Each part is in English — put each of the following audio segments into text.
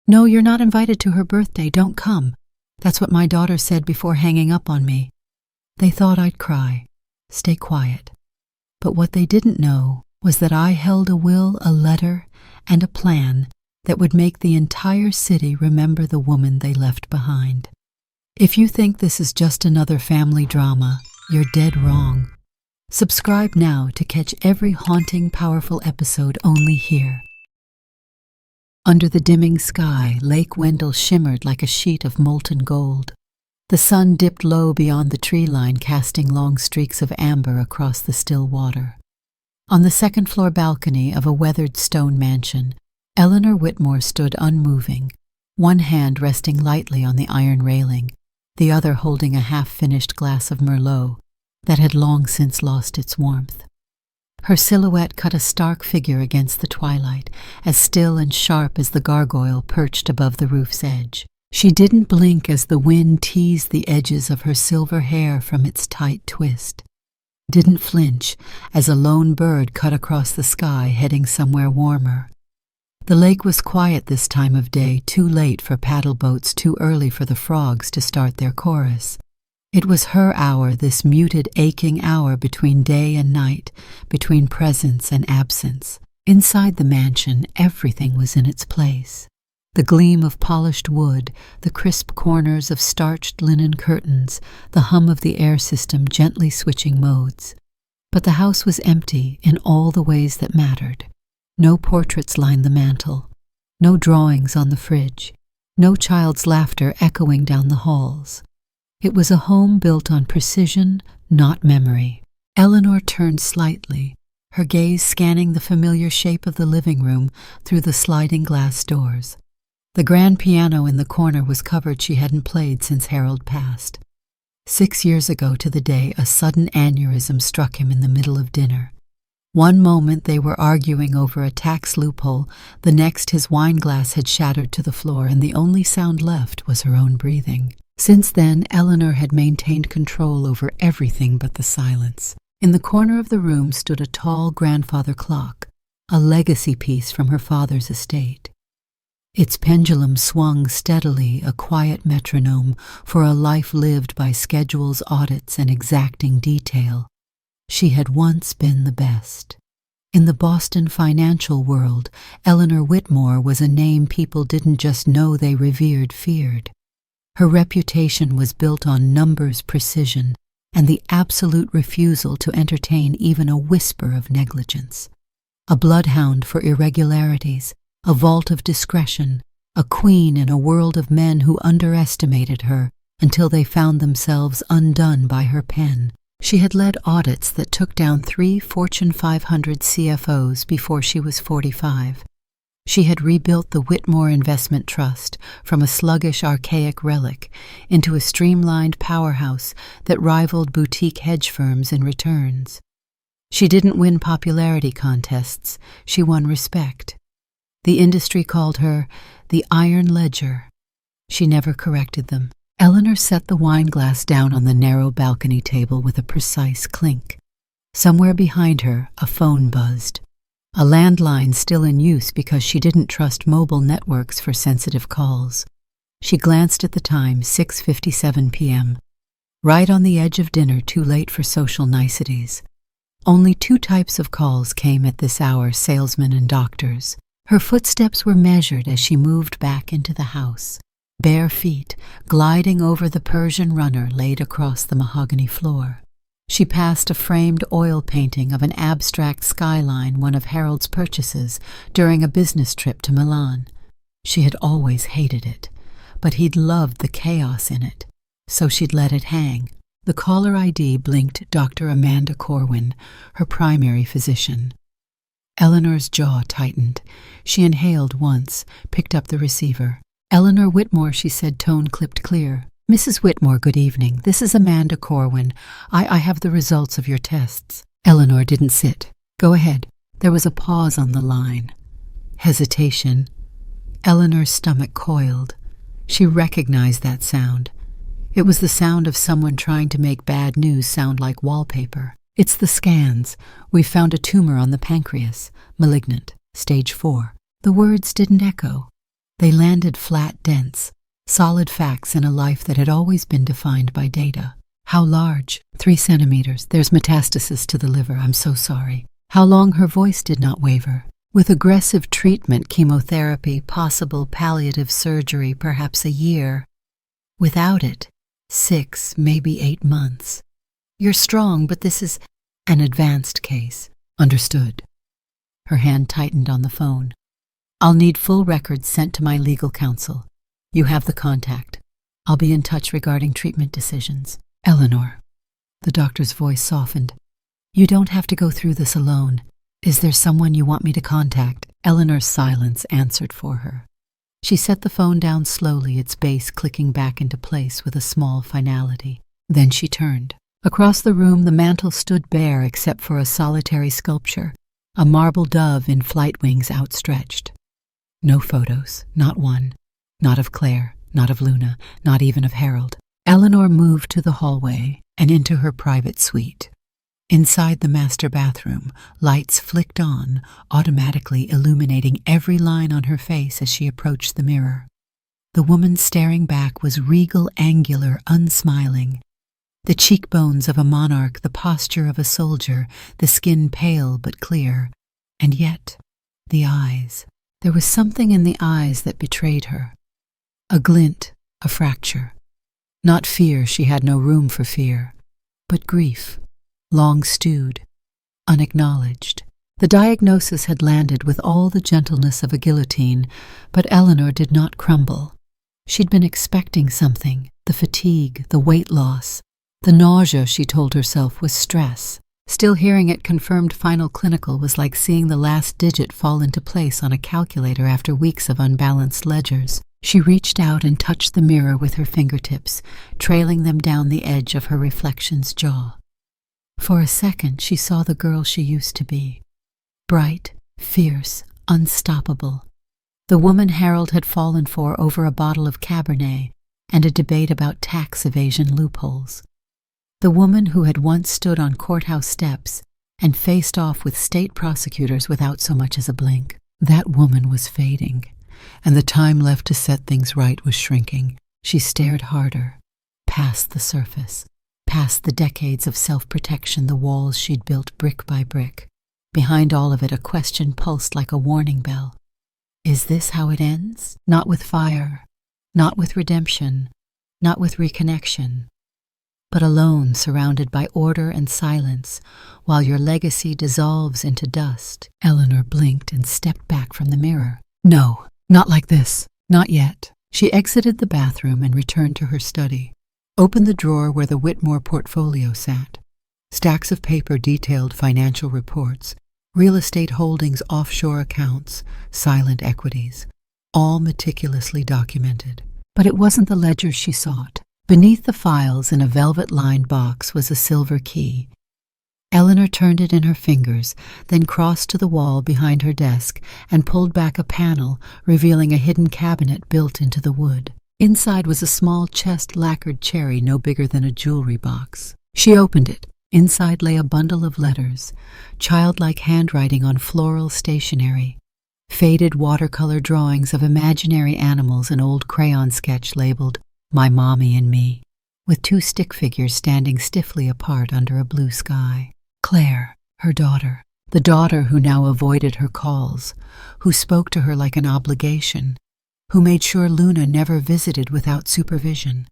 "No, you're not invited to her birthday. Don't come." That's what my daughter said before hanging up on me. They thought I'd cry, stay quiet. But what they didn't know was that I held a will, a letter, and a plan that would make the entire city remember the woman they left behind. If you think this is just another family drama, you're dead wrong. Subscribe now to catch every haunting, powerful episode only here. Under the dimming sky, Lake Wendell shimmered like a sheet of molten gold. The sun dipped low beyond the tree line, casting long streaks of amber across the still water. On the second-floor balcony of a weathered stone mansion, Eleanor Whitmore stood unmoving, one hand resting lightly on the iron railing, the other holding a half-finished glass of Merlot that had long since lost its warmth. Her silhouette cut a stark figure against the twilight, as still and sharp as the gargoyle perched above the roof's edge. She didn't blink as the wind teased the edges of her silver hair from its tight twist. Didn't flinch as a lone bird cut across the sky heading somewhere warmer. The lake was quiet this time of day, too late for paddle boats, too early for the frogs to start their chorus. It was her hour, this muted, aching hour between day and night, between presence and absence. Inside the mansion, everything was in its place. The gleam of polished wood, the crisp corners of starched linen curtains, the hum of the air system gently switching modes. But the house was empty in all the ways that mattered. No portraits lined the mantel, no drawings on the fridge, no child's laughter echoing down the halls. It was a home built on precision, not memory. Eleanor turned slightly, her gaze scanning the familiar shape of the living room through the sliding glass doors. The grand piano in the corner was covered she hadn't played since Harold passed. 6 years ago to the day, a sudden aneurysm struck him in the middle of dinner. One moment they were arguing over a tax loophole, the next his wine glass had shattered to the floor, and the only sound left was her own breathing. Since then, Eleanor had maintained control over everything but the silence. In the corner of the room stood a tall grandfather clock, a legacy piece from her father's estate. Its pendulum swung steadily, a quiet metronome for a life lived by schedules, audits, and exacting detail. She had once been the best. In the Boston financial world, Eleanor Whitmore was a name people didn't just know, they revered, feared. Her reputation was built on numbers, precision, and the absolute refusal to entertain even a whisper of negligence. A bloodhound for irregularities, a vault of discretion, a queen in a world of men who underestimated her until they found themselves undone by her pen. She had led audits that took down 3 Fortune 500 CFOs before she was 45. She had rebuilt the Whitmore Investment Trust from a sluggish, archaic relic into a streamlined powerhouse that rivaled boutique hedge firms in returns. She didn't win popularity contests, she won respect. The industry called her the Iron Ledger. She never corrected them. Eleanor set the wine glass down on the narrow balcony table with a precise clink. Somewhere behind her, a phone buzzed. A landline still in use because she didn't trust mobile networks for sensitive calls. She glanced at the time, 6:57 p.m. Right on the edge of dinner, too late for social niceties. Only 2 types of calls came at this hour, salesmen and doctors. Her footsteps were measured as she moved back into the house, bare feet gliding over the Persian runner laid across the mahogany floor. She passed a framed oil painting of an abstract skyline, one of Harold's purchases during a business trip to Milan. She had always hated it, but he'd loved the chaos in it, so she'd let it hang. The caller ID blinked Dr. Amanda Corwin, her primary physician. Eleanor's jaw tightened. She inhaled once, picked up the receiver. "Eleanor Whitmore," she said, tone clipped clear. "Mrs. Whitmore, good evening. This is Amanda Corwin. I have the results of your tests." Eleanor didn't sit. "Go ahead." There was a pause on the line. Hesitation. Eleanor's stomach coiled. She recognized that sound. It was the sound of someone trying to make bad news sound like wallpaper. "It's the scans. We found a tumor on the pancreas. Malignant. Stage 4. The words didn't echo. They landed flat, dense, solid facts in a life that had always been defined by data. How large? 3 centimeters. There's metastasis to the liver. I'm so sorry. How long? Her voice did not waver. With aggressive treatment, chemotherapy, possible palliative surgery, perhaps a year. Without it, 6, maybe 8 months. You're strong, but this is an advanced case. Understood. Her hand tightened on the phone. I'll need full records sent to my legal counsel. You have the contact. I'll be in touch regarding treatment decisions. Eleanor. The doctor's voice softened. You don't have to go through this alone. Is there someone you want me to contact? Eleanor's silence answered for her. She set the phone down slowly, its base clicking back into place with a small finality. Then she turned. Across the room, the mantel stood bare except for a solitary sculpture, a marble dove in flight wings outstretched. No photos, not one. Not of Claire, not of Luna, not even of Harold. Eleanor moved to the hallway and into her private suite. Inside the master bathroom, lights flicked on, automatically illuminating every line on her face as she approached the mirror. The woman staring back was regal, angular, unsmiling. The cheekbones of a monarch, the posture of a soldier, the skin pale but clear. And yet, the eyes. There was something in the eyes that betrayed her. A glint, a fracture. Not fear, she had no room for fear, but grief. Long stewed, unacknowledged. The diagnosis had landed with all the gentleness of a guillotine, but Eleanor did not crumble. She'd been expecting something, the fatigue, the weight loss. The nausea, she told herself, was stress. Still hearing it confirmed final clinical was like seeing the last digit fall into place on a calculator after weeks of unbalanced ledgers. She reached out and touched the mirror with her fingertips, trailing them down the edge of her reflection's jaw. For a second, she saw the girl she used to be. Bright, fierce, unstoppable. The woman Harold had fallen for over a bottle of Cabernet and a debate about tax evasion loopholes. The woman who had once stood on courthouse steps and faced off with state prosecutors without so much as a blink. That woman was fading, and the time left to set things right was shrinking. She stared harder, past the surface. Past the decades of self-protection, the walls she'd built brick by brick. Behind all of it, a question pulsed like a warning bell. Is this how it ends? Not with fire, not with redemption, not with reconnection, but alone, surrounded by order and silence, while your legacy dissolves into dust. Eleanor blinked and stepped back from the mirror. No, not like this. Not yet. She exited the bathroom and returned to her study. Opened the drawer where the Whitmore portfolio sat. Stacks of paper detailed financial reports, real estate holdings, offshore accounts, silent equities, all meticulously documented. But it wasn't the ledger she sought. Beneath the files in a velvet-lined box was a silver key. Eleanor turned it in her fingers, then crossed to the wall behind her desk and pulled back a panel, revealing a hidden cabinet built into the wood. Inside was a small chest lacquered cherry no bigger than a jewelry box. She opened it. Inside lay a bundle of letters, childlike handwriting on floral stationery, faded watercolor drawings of imaginary animals, an old crayon sketch labeled My Mommy and Me, with 2 stick figures standing stiffly apart under a blue sky. Claire, her daughter, the daughter who now avoided her calls, who spoke to her like an obligation, who made sure Luna never visited without supervision.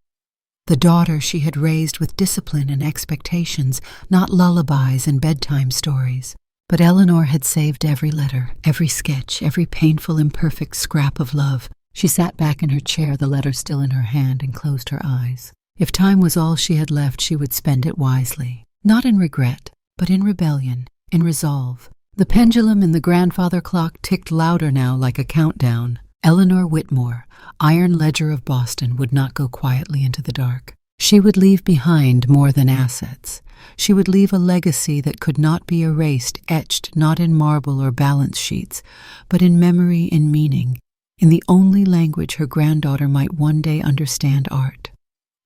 The daughter she had raised with discipline and expectations, not lullabies and bedtime stories. But Eleanor had saved every letter, every sketch, every painful, imperfect scrap of love. She sat back in her chair, the letter still in her hand, and closed her eyes. If time was all she had left, she would spend it wisely. Not in regret, but in rebellion, in resolve. The pendulum in the grandfather clock ticked louder now, like a countdown. Eleanor Whitmore, Iron Ledger of Boston, would not go quietly into the dark. She would leave behind more than assets. She would leave a legacy that could not be erased, etched not in marble or balance sheets, but in memory, in meaning, in the only language her granddaughter might one day understand: art,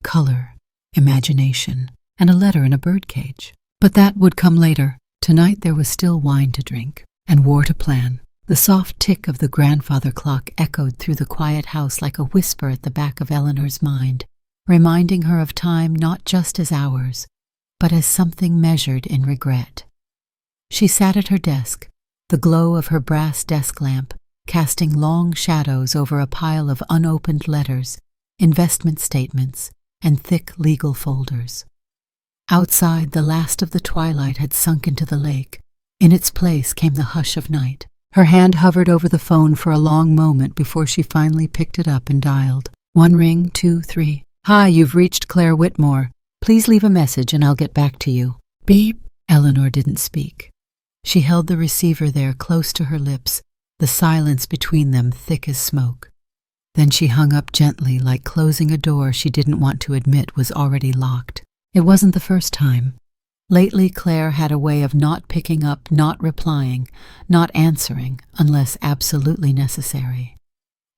color, imagination, and a letter in a birdcage. But that would come later. Tonight there was still wine to drink and war to plan. The soft tick of the grandfather clock echoed through the quiet house like a whisper at the back of Eleanor's mind, reminding her of time not just as hours, but as something measured in regret. She sat at her desk, the glow of her brass desk lamp casting long shadows over a pile of unopened letters, investment statements, and thick legal folders. Outside, the last of the twilight had sunk into the lake. In its place came the hush of night. Her hand hovered over the phone for a long moment before she finally picked it up and dialed. 1 ring, 2, 3. "Hi, you've reached Claire Whitmore. Please leave a message and I'll get back to you." Beep. Eleanor didn't speak. She held the receiver there close to her lips, the silence between them thick as smoke. Then she hung up gently, like closing a door she didn't want to admit was already locked. It wasn't the first time. Lately, Claire had a way of not picking up, not replying, not answering, unless absolutely necessary.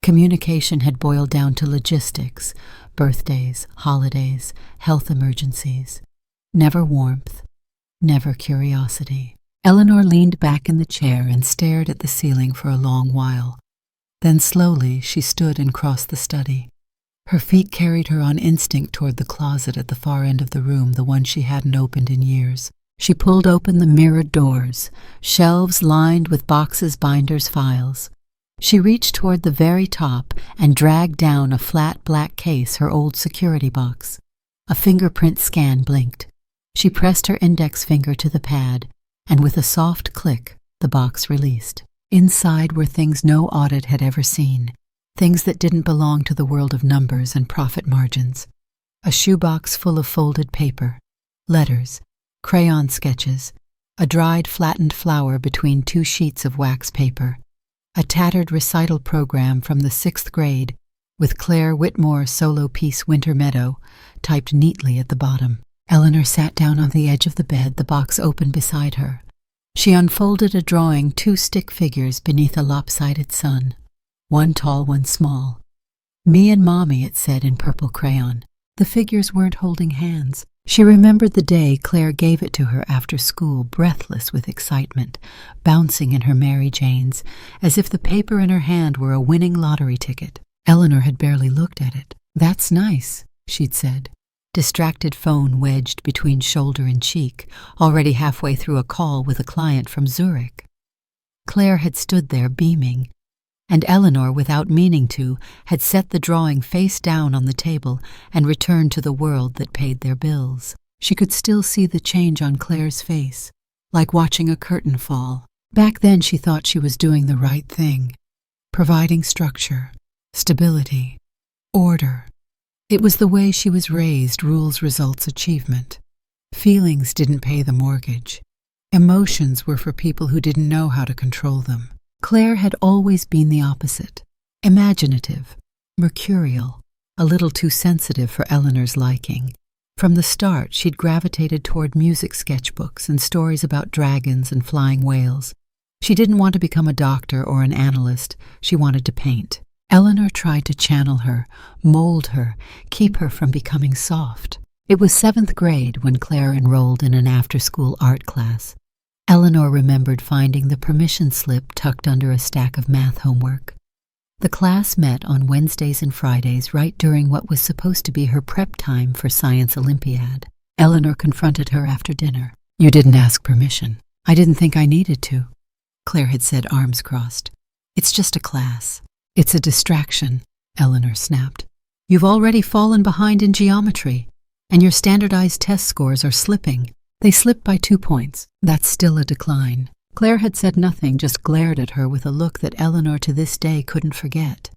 Communication had boiled down to logistics, birthdays, holidays, health emergencies. Never warmth, never curiosity. Eleanor leaned back in the chair and stared at the ceiling for a long while. Then slowly she stood and crossed the study. Her feet carried her on instinct toward the closet at the far end of the room, the one she hadn't opened in years. She pulled open the mirrored doors, shelves lined with boxes, binders, files. She reached toward the very top and dragged down a flat black case, her old security box. A fingerprint scan blinked. She pressed her index finger to the pad, and with a soft click, the box released. Inside were things no audit had ever seen, things that didn't belong to the world of numbers and profit margins. A shoebox full of folded paper, letters, crayon sketches, a dried flattened flower between 2 sheets of wax paper, a tattered recital program from the 6th grade with Claire Whitmore solo piece Winter Meadow typed neatly at the bottom. Eleanor sat down on the edge of the bed, the box open beside her. She unfolded a drawing, 2 stick figures beneath a lopsided sun. One tall, one small. "Me and Mommy," it said in purple crayon. The figures weren't holding hands. She remembered the day Claire gave it to her after school, breathless with excitement, bouncing in her Mary Janes, as if the paper in her hand were a winning lottery ticket. Eleanor had barely looked at it. "That's nice," she'd said. Distracted phone wedged between shoulder and cheek, already halfway through a call with a client from Zurich. Claire had stood there beaming, and Eleanor, without meaning to, had set the drawing face down on the table and returned to the world that paid their bills. She could still see the change on Claire's face, like watching a curtain fall. Back then she thought she was doing the right thing, providing structure, stability, order. It was the way she was raised, rules, results, achievement. Feelings didn't pay the mortgage. Emotions were for people who didn't know how to control them. Claire had always been the opposite. Imaginative, mercurial, a little too sensitive for Eleanor's liking. From the start, she'd gravitated toward music sketchbooks and stories about dragons and flying whales. She didn't want to become a doctor or an analyst. She wanted to paint. Eleanor tried to channel her, mold her, keep her from becoming soft. It was 7th grade when Claire enrolled in an after-school art class. Eleanor remembered finding the permission slip tucked under a stack of math homework. The class met on Wednesdays and Fridays right during what was supposed to be her prep time for Science Olympiad. Eleanor confronted her after dinner. "You didn't ask permission." "I didn't think I needed to," Claire had said, arms crossed. "It's just a class." "It's a distraction," Eleanor snapped. "You've already fallen behind in geometry, and your standardized test scores are slipping. They slipped by 2 points. That's still a decline." Claire had said nothing, just glared at her with a look that Eleanor to this day couldn't forget.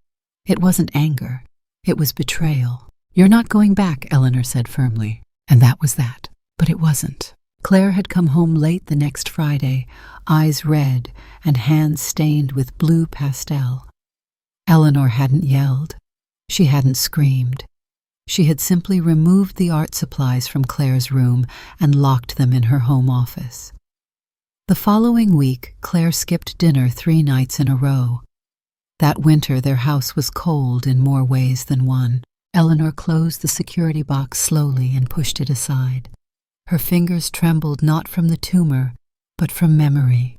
It wasn't anger. It was betrayal. "You're not going back," Eleanor said firmly. And that was that. But it wasn't. Claire had come home late the next Friday, eyes red and hands stained with blue pastel. Eleanor hadn't yelled. She hadn't screamed. She had simply removed the art supplies from Claire's room and locked them in her home office. The following week, Claire skipped dinner 3 nights in a row. That winter, their house was cold in more ways than one. Eleanor closed the security box slowly and pushed it aside. Her fingers trembled not from the tumor, but from memory.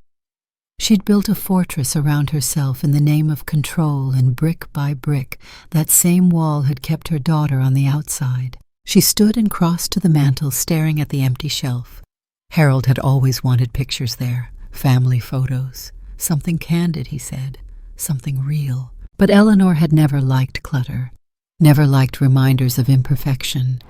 She'd built a fortress around herself in the name of control, and brick by brick, that same wall had kept her daughter on the outside. She stood and crossed to the mantel, staring at the empty shelf. Harold had always wanted pictures there, family photos. Something candid, he said, something real. But Eleanor had never liked clutter, never liked reminders of imperfection.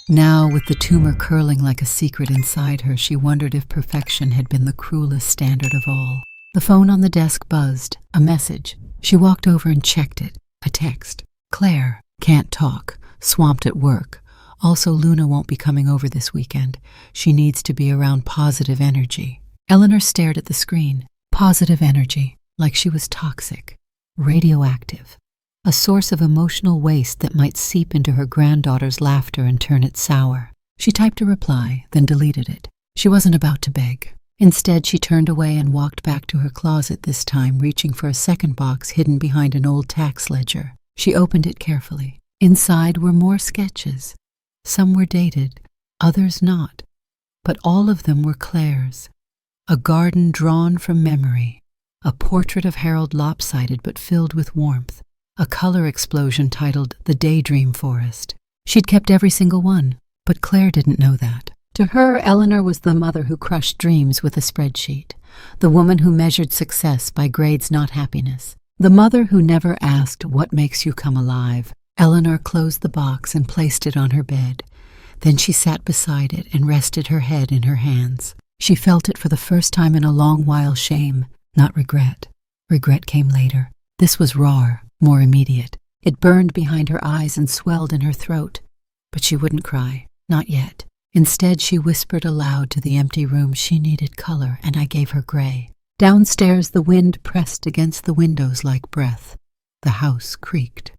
Now, with the tumor curling like a secret inside her, she wondered if perfection had been the cruelest standard of all. The phone on the desk buzzed. A message. She walked over and checked it. A text. Claire. Can't talk. Swamped at work. Also, Luna won't be coming over this weekend. She needs to be around positive energy. Eleanor stared at the screen. Positive energy. Like she was toxic. Radioactive. A source of emotional waste that might seep into her granddaughter's laughter and turn it sour. She typed a reply, then deleted it. She wasn't about to beg. Instead, she turned away and walked back to her closet, this time reaching for a second box hidden behind an old tax ledger. She opened it carefully. Inside were more sketches. Some were dated, others not. But all of them were Claire's. A garden drawn from memory. A portrait of Harold lopsided but filled with warmth. A color explosion titled The Daydream Forest. She'd kept every single one, but Claire didn't know that. To her, Eleanor was the mother who crushed dreams with a spreadsheet, the woman who measured success by grades, not happiness, the mother who never asked, "What makes you come alive?" Eleanor closed the box and placed it on her bed. Then she sat beside it and rested her head in her hands. She felt it for the first time in a long while, shame, not regret. Regret came later. This was raw, more immediate. It burned behind her eyes and swelled in her throat. But she wouldn't cry, not yet. Instead, she whispered aloud to the empty room, "She needed color, and I gave her gray." Downstairs, the wind pressed against the windows like breath. The house creaked.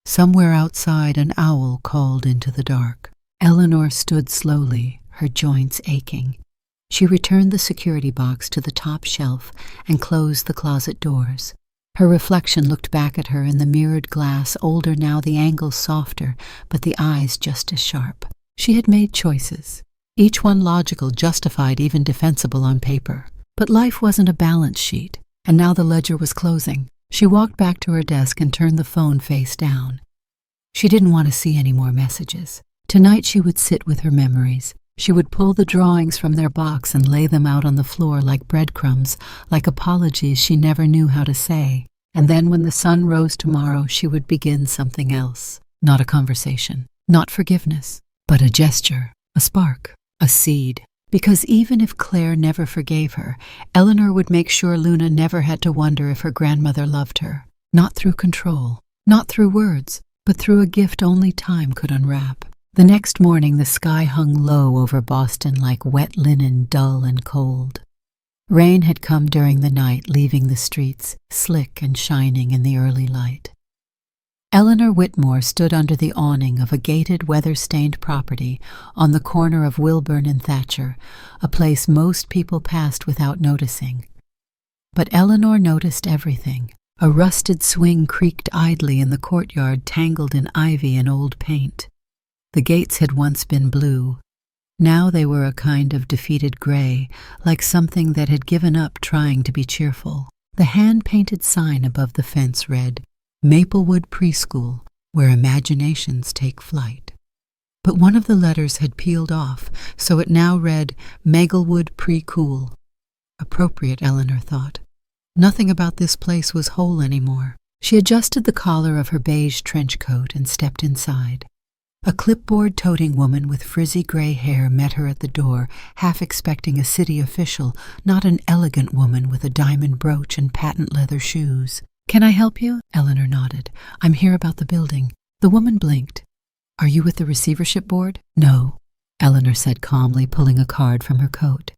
Somewhere outside, an owl called into the dark. Eleanor stood slowly, her joints aching. She returned the security box to the top shelf and closed the closet doors. Her reflection looked back at her in the mirrored glass, older now, the angles softer, but the eyes just as sharp. She had made choices, each one logical, justified, even defensible on paper. But life wasn't a balance sheet, and now the ledger was closing. She walked back to her desk and turned the phone face down. She didn't want to see any more messages. Tonight she would sit with her memories. She would pull the drawings from their box and lay them out on the floor like breadcrumbs, like apologies she never knew how to say. And then when the sun rose tomorrow, she would begin something else. Not a conversation, not forgiveness, but a gesture, a spark, a seed. Because even if Claire never forgave her, Eleanor would make sure Luna never had to wonder if her grandmother loved her. Not through control, not through words, but through a gift only time could unwrap. The next morning, the sky hung low over Boston like wet linen, dull and cold. Rain had come during the night, leaving the streets slick and shining in the early light. Eleanor Whitmore stood under the awning of a gated, weather-stained property on the corner of Wilburn and Thatcher, a place most people passed without noticing. But Eleanor noticed everything. A rusted swing creaked idly in the courtyard, tangled in ivy and old paint. The gates had once been blue. Now they were a kind of defeated gray, like something that had given up trying to be cheerful. The hand-painted sign above the fence read, "Maplewood Preschool, where imaginations take flight." But one of the letters had peeled off, so it now read, "Meglewood Pre-Cool." Appropriate, Eleanor thought. Nothing about this place was whole anymore. She adjusted the collar of her beige trench coat and stepped inside. A clipboard-toting woman with frizzy gray hair met her at the door, half expecting a city official, not an elegant woman with a diamond brooch and patent leather shoes. "Can I help you?" Eleanor nodded. "I'm here about the building." The woman blinked. "Are you with the receivership board?" "No," Eleanor said calmly, pulling a card from her coat.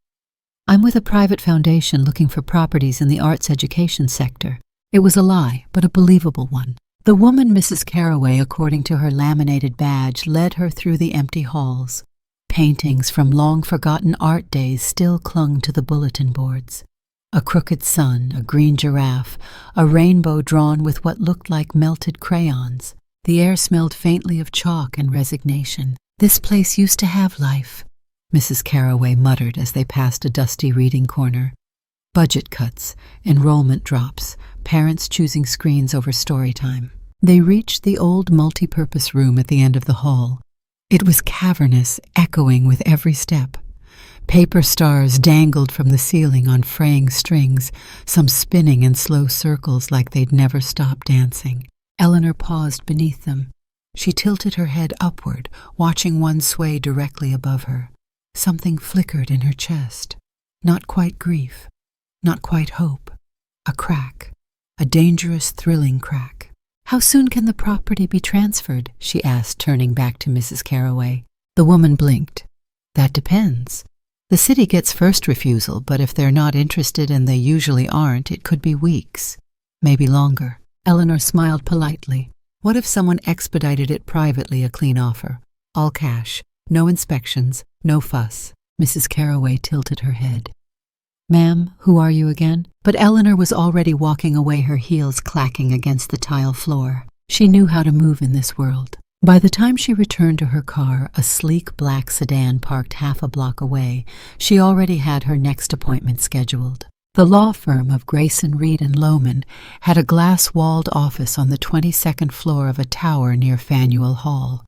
"I'm with a private foundation looking for properties in the arts education sector." It was a lie, but a believable one. The woman, Mrs. Carraway, according to her laminated badge, led her through the empty halls. Paintings from long-forgotten art days still clung to the bulletin boards. A crooked sun, a green giraffe, a rainbow drawn with what looked like melted crayons. The air smelled faintly of chalk and resignation. "This place used to have life," Mrs. Carraway muttered as they passed a dusty reading corner. Budget cuts, enrollment drops, parents choosing screens over story time. They reached the old multi-purpose room at the end of the hall. It was cavernous, echoing with every step. Paper stars dangled from the ceiling on fraying strings, some spinning in slow circles like they'd never stop dancing. Eleanor paused beneath them. She tilted her head upward, watching one sway directly above her. Something flickered in her chest. Not quite grief, not quite hope. A crack, a dangerous, thrilling crack. "How soon can the property be transferred?" she asked, turning back to Mrs. Carraway. The woman blinked. "That depends. The city gets first refusal, but if they're not interested, and they usually aren't, it could be weeks, maybe longer." Eleanor smiled politely. What if someone expedited it privately, a clean offer? All cash, no inspections, no fuss. Mrs. Carraway tilted her head. "Ma'am, who are you again?" But Eleanor was already walking away, her heels clacking against the tile floor. She knew how to move in this world. By the time she returned to her car, a sleek black sedan parked half a block away, she already had her next appointment scheduled. The law firm of Grayson, Reed & Lohman had a glass-walled office on the 22nd floor of a tower near Faneuil Hall.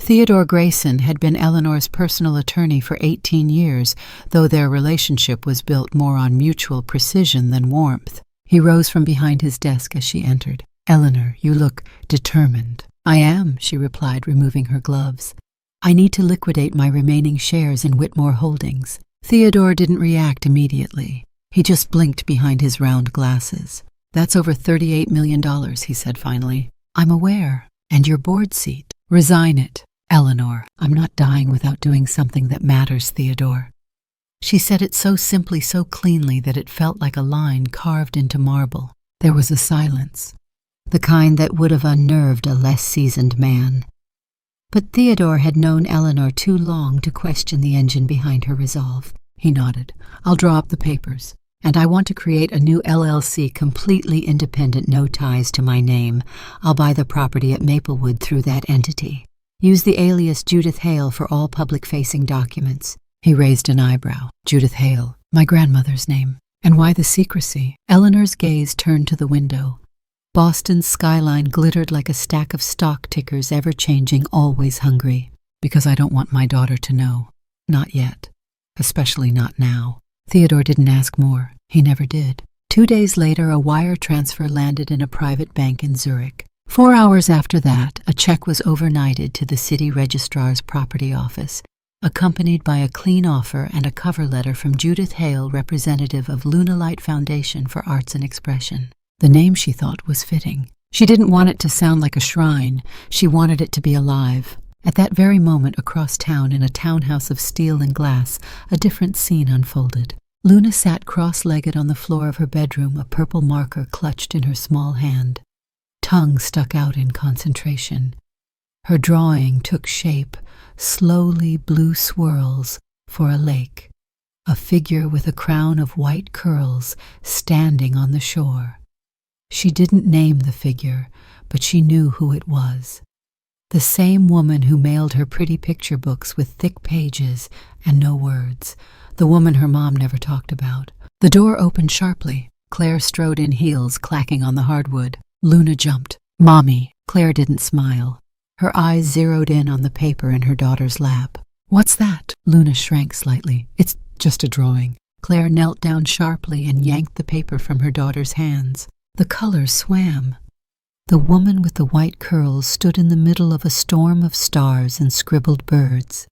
Theodore Grayson had been Eleanor's personal attorney for 18 years, though their relationship was built more on mutual precision than warmth. He rose from behind his desk as she entered. "Eleanor, you look determined." "I am," she replied, removing her gloves. "I need to liquidate my remaining shares in Whitmore Holdings." Theodore didn't react immediately. He just blinked behind his round glasses. "That's over $38 million, he said finally. "I'm aware. And your board seat. Resign it. Eleanor, I'm not dying without doing something that matters, Theodore." She said it so simply, so cleanly, that it felt like a line carved into marble. There was a silence, the kind that would have unnerved a less seasoned man. But Theodore had known Eleanor too long to question the engine behind her resolve. He nodded. "I'll draw up the papers. And I want to create a new LLC, completely independent, no ties to my name. I'll buy the property at Maplewood through that entity. Use the alias Judith Hale for all public-facing documents." He raised an eyebrow. "Judith Hale, my grandmother's name. And why the secrecy?" Eleanor's gaze turned to the window. Boston's skyline glittered like a stack of stock tickers, ever-changing, always hungry. "Because I don't want my daughter to know. Not yet. Especially not now." Theodore didn't ask more. He never did. 2 days later, a wire transfer landed in a private bank in Zurich. 4 hours after that, a check was overnighted to the city registrar's property office, accompanied by a clean offer and a cover letter from Judith Hale, representative of Lunalight Foundation for Arts and Expression. The name, she thought, was fitting. She didn't want it to sound like a shrine. She wanted it to be alive. At that very moment, across town, in a townhouse of steel and glass, a different scene unfolded. Luna sat cross-legged on the floor of her bedroom, a purple marker clutched in her small hand. Tongue stuck out in concentration. Her drawing took shape, slowly blue swirls, for a lake. A figure with a crown of white curls standing on the shore. She didn't name the figure, but she knew who it was. The same woman who mailed her pretty picture books with thick pages and no words. The woman her mom never talked about. The door opened sharply. Claire strode in, heels clacking on the hardwood. Luna jumped. "Mommy." Claire didn't smile. Her eyes zeroed in on the paper in her daughter's lap. "What's that?" Luna shrank slightly. "It's just a drawing." Claire knelt down sharply and yanked the paper from her daughter's hands. The colors swam. The woman with the white curls stood in the middle of a storm of stars and scribbled birds.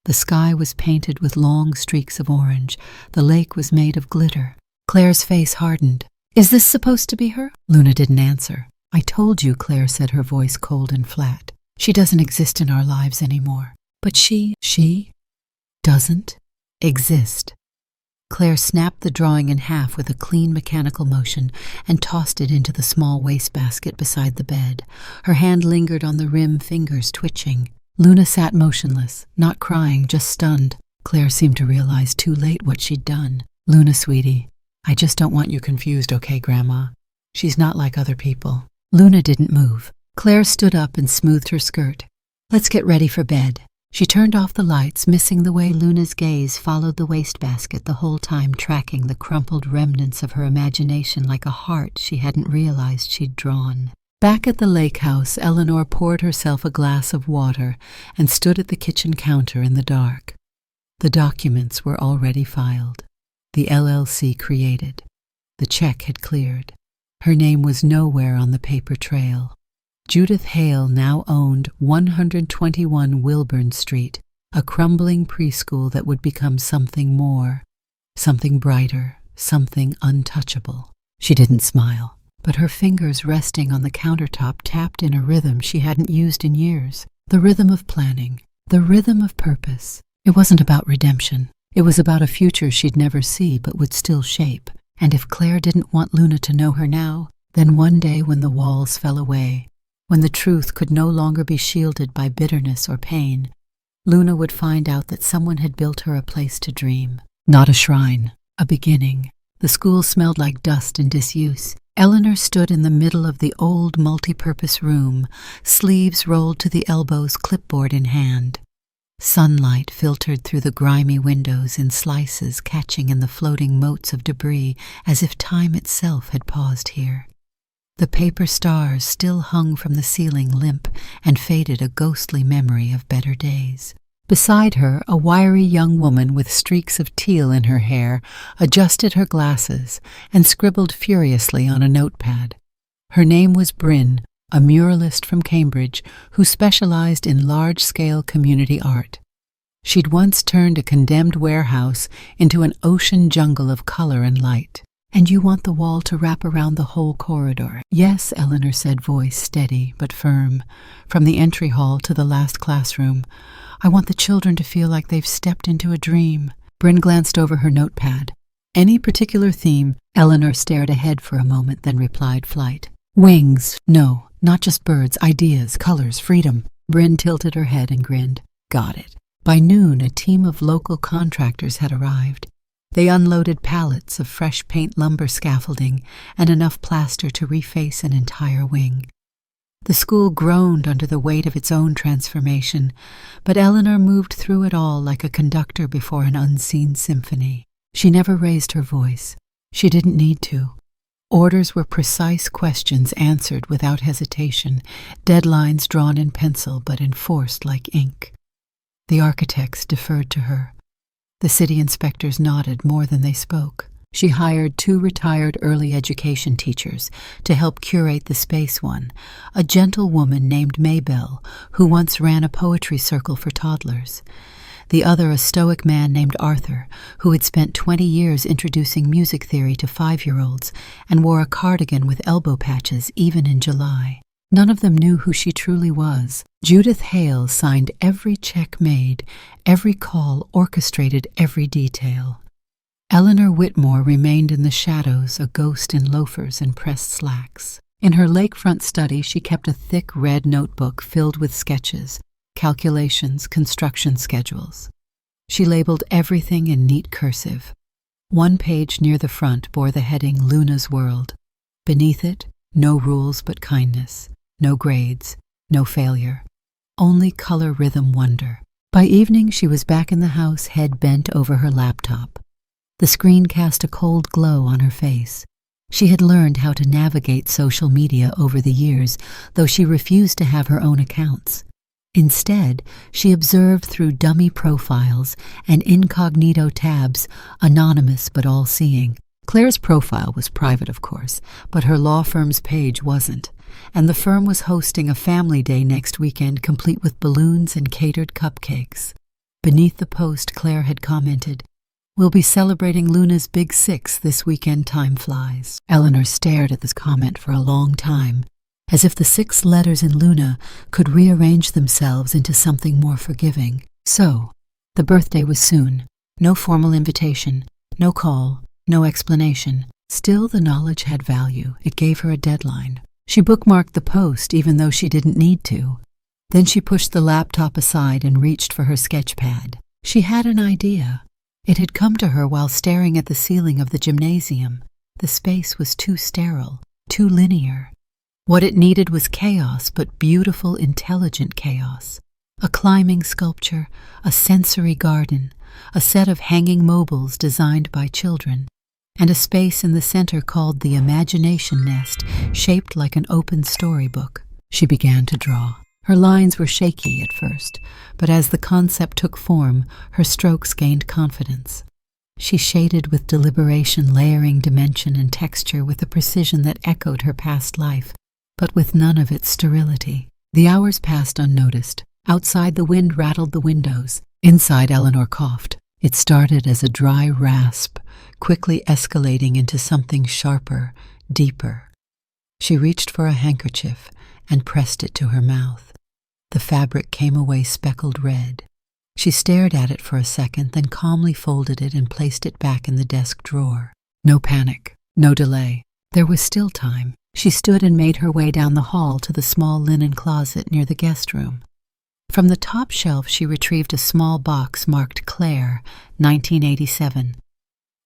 The sky was painted with long streaks of orange. The lake was made of glitter. Claire's face hardened. "Is this supposed to be her?" Luna didn't answer. "I told you," Claire said, her voice cold and flat. "She doesn't exist in our lives anymore." "But she doesn't exist." Claire snapped the drawing in half with a clean mechanical motion and tossed it into the small wastebasket beside the bed. Her hand lingered on the rim, fingers twitching. Luna sat motionless, not crying, just stunned. Claire seemed to realize too late what she'd done. "Luna, sweetie, I just don't want you confused, okay, Grandma? She's not like other people." Luna didn't move. Claire stood up and smoothed her skirt. "Let's get ready for bed." She turned off the lights, missing the way Luna's gaze followed the wastebasket the whole time, tracking the crumpled remnants of her imagination like a heart she hadn't realized she'd drawn. Back at the lake house, Eleanor poured herself a glass of water and stood at the kitchen counter in the dark. The documents were already filed. The LLC created. The check had cleared. Her name was nowhere on the paper trail. Judith Hale now owned 121 Wilburn Street, a crumbling preschool that would become something more, something brighter, something untouchable. She didn't smile, but her fingers resting on the countertop tapped in a rhythm she hadn't used in years. The rhythm of planning, the rhythm of purpose. It wasn't about redemption. It was about a future she'd never see but would still shape. And if Claire didn't want Luna to know her now, then one day when the walls fell away, when the truth could no longer be shielded by bitterness or pain, Luna would find out that someone had built her a place to dream. Not a shrine, a beginning. The school smelled like dust and disuse. Eleanor stood in the middle of the old multi-purpose room, sleeves rolled to the elbows, clipboard in hand. Sunlight filtered through the grimy windows in slices, catching in the floating motes of debris as if time itself had paused here. The paper stars still hung from the ceiling, limp and faded, a ghostly memory of better days. Beside her, a wiry young woman with streaks of teal in her hair adjusted her glasses and scribbled furiously on a notepad. Her name was Bryn, a muralist from Cambridge who specialized in large-scale community art. She'd once turned a condemned warehouse into an ocean jungle of color and light. "And you want the wall to wrap around the whole corridor?" "Yes," Eleanor said, voice steady but firm. "From the entry hall to the last classroom. I want the children to feel like they've stepped into a dream." Bryn glanced over her notepad. "Any particular theme?" Eleanor stared ahead for a moment, then replied, "Flight." "Wings." "No, not just birds. Ideas, colors, freedom." Bryn tilted her head and grinned. "Got it." By noon, a team of local contractors had arrived. They unloaded pallets of fresh paint lumber scaffolding and enough plaster to reface an entire wing. The school groaned under the weight of its own transformation, but Eleanor moved through it all like a conductor before an unseen symphony. She never raised her voice. She didn't need to. Orders were precise questions answered without hesitation, deadlines drawn in pencil but enforced like ink. The architects deferred to her. The city inspectors nodded more than they spoke. She hired 2 retired early education teachers to help curate the space. One, a gentle woman named Maybelle, who once ran a poetry circle for toddlers. The other, a stoic man named Arthur, who had spent 20 years introducing music theory to 5-year-olds and wore a cardigan with elbow patches even in July. None of them knew who she truly was. Judith Hale signed every check made, every call orchestrated, every detail. Eleanor Whitmore remained in the shadows, a ghost in loafers and pressed slacks. In her lakefront study, she kept a thick red notebook filled with sketches, calculations, construction schedules. She labeled everything in neat cursive. One page near the front bore the heading Luna's World. Beneath it, no rules but kindness. No grades, no failure, only color, rhythm, wonder. By evening, she was back in the house, head bent over her laptop. The screen cast a cold glow on her face. She had learned how to navigate social media over the years, though she refused to have her own accounts. Instead, she observed through dummy profiles and incognito tabs, anonymous but all-seeing. Claire's profile was private, of course, but her law firm's page wasn't. And the firm was hosting a family day next weekend, complete with balloons and catered cupcakes. Beneath the post, Claire had commented, "We'll be celebrating Luna's Big 6 this weekend, time flies." Eleanor stared at this comment for a long time, as if the 6 letters in Luna could rearrange themselves into something more forgiving. So, the birthday was soon. No formal invitation, no call, no explanation. Still, the knowledge had value. It gave her a deadline. She bookmarked the post even though she didn't need to. Then she pushed the laptop aside and reached for her sketch pad. She had an idea. It had come to her while staring at the ceiling of the gymnasium. The space was too sterile, too linear. What it needed was chaos, but beautiful, intelligent chaos. A climbing sculpture, a sensory garden, a set of hanging mobiles designed by children, and a space in the center called the Imagination Nest, shaped like an open storybook. She began to draw. Her lines were shaky at first, but as the concept took form, her strokes gained confidence. She shaded with deliberation, layering dimension and texture with a precision that echoed her past life, but with none of its sterility. The hours passed unnoticed. Outside, the wind rattled the windows. Inside, Eleanor coughed. It started as a dry rasp, quickly escalating into something sharper, deeper. She reached for a handkerchief and pressed it to her mouth. The fabric came away speckled red. She stared at it for a second, then calmly folded it and placed it back in the desk drawer. No panic, no delay. There was still time. She stood and made her way down the hall to the small linen closet near the guest room. From the top shelf, she retrieved a small box marked Claire, 1987.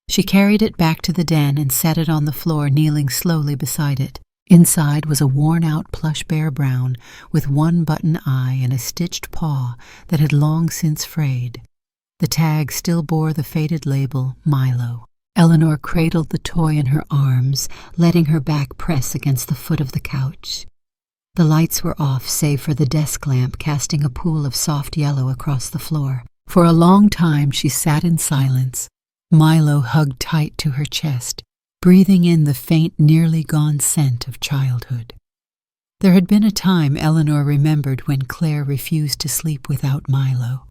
She carried it back to the den and set it on the floor, kneeling slowly beside it. Inside was a worn-out plush bear brown with one button eye and a stitched paw that had long since frayed. The tag still bore the faded label, Milo. Eleanor cradled the toy in her arms, letting her back press against the foot of the couch. The lights were off, save for the desk lamp casting a pool of soft yellow across the floor. For a long time she sat in silence, Milo hugged tight to her chest, breathing in the faint, nearly gone scent of childhood. There had been a time Eleanor remembered when Claire refused to sleep without Milo.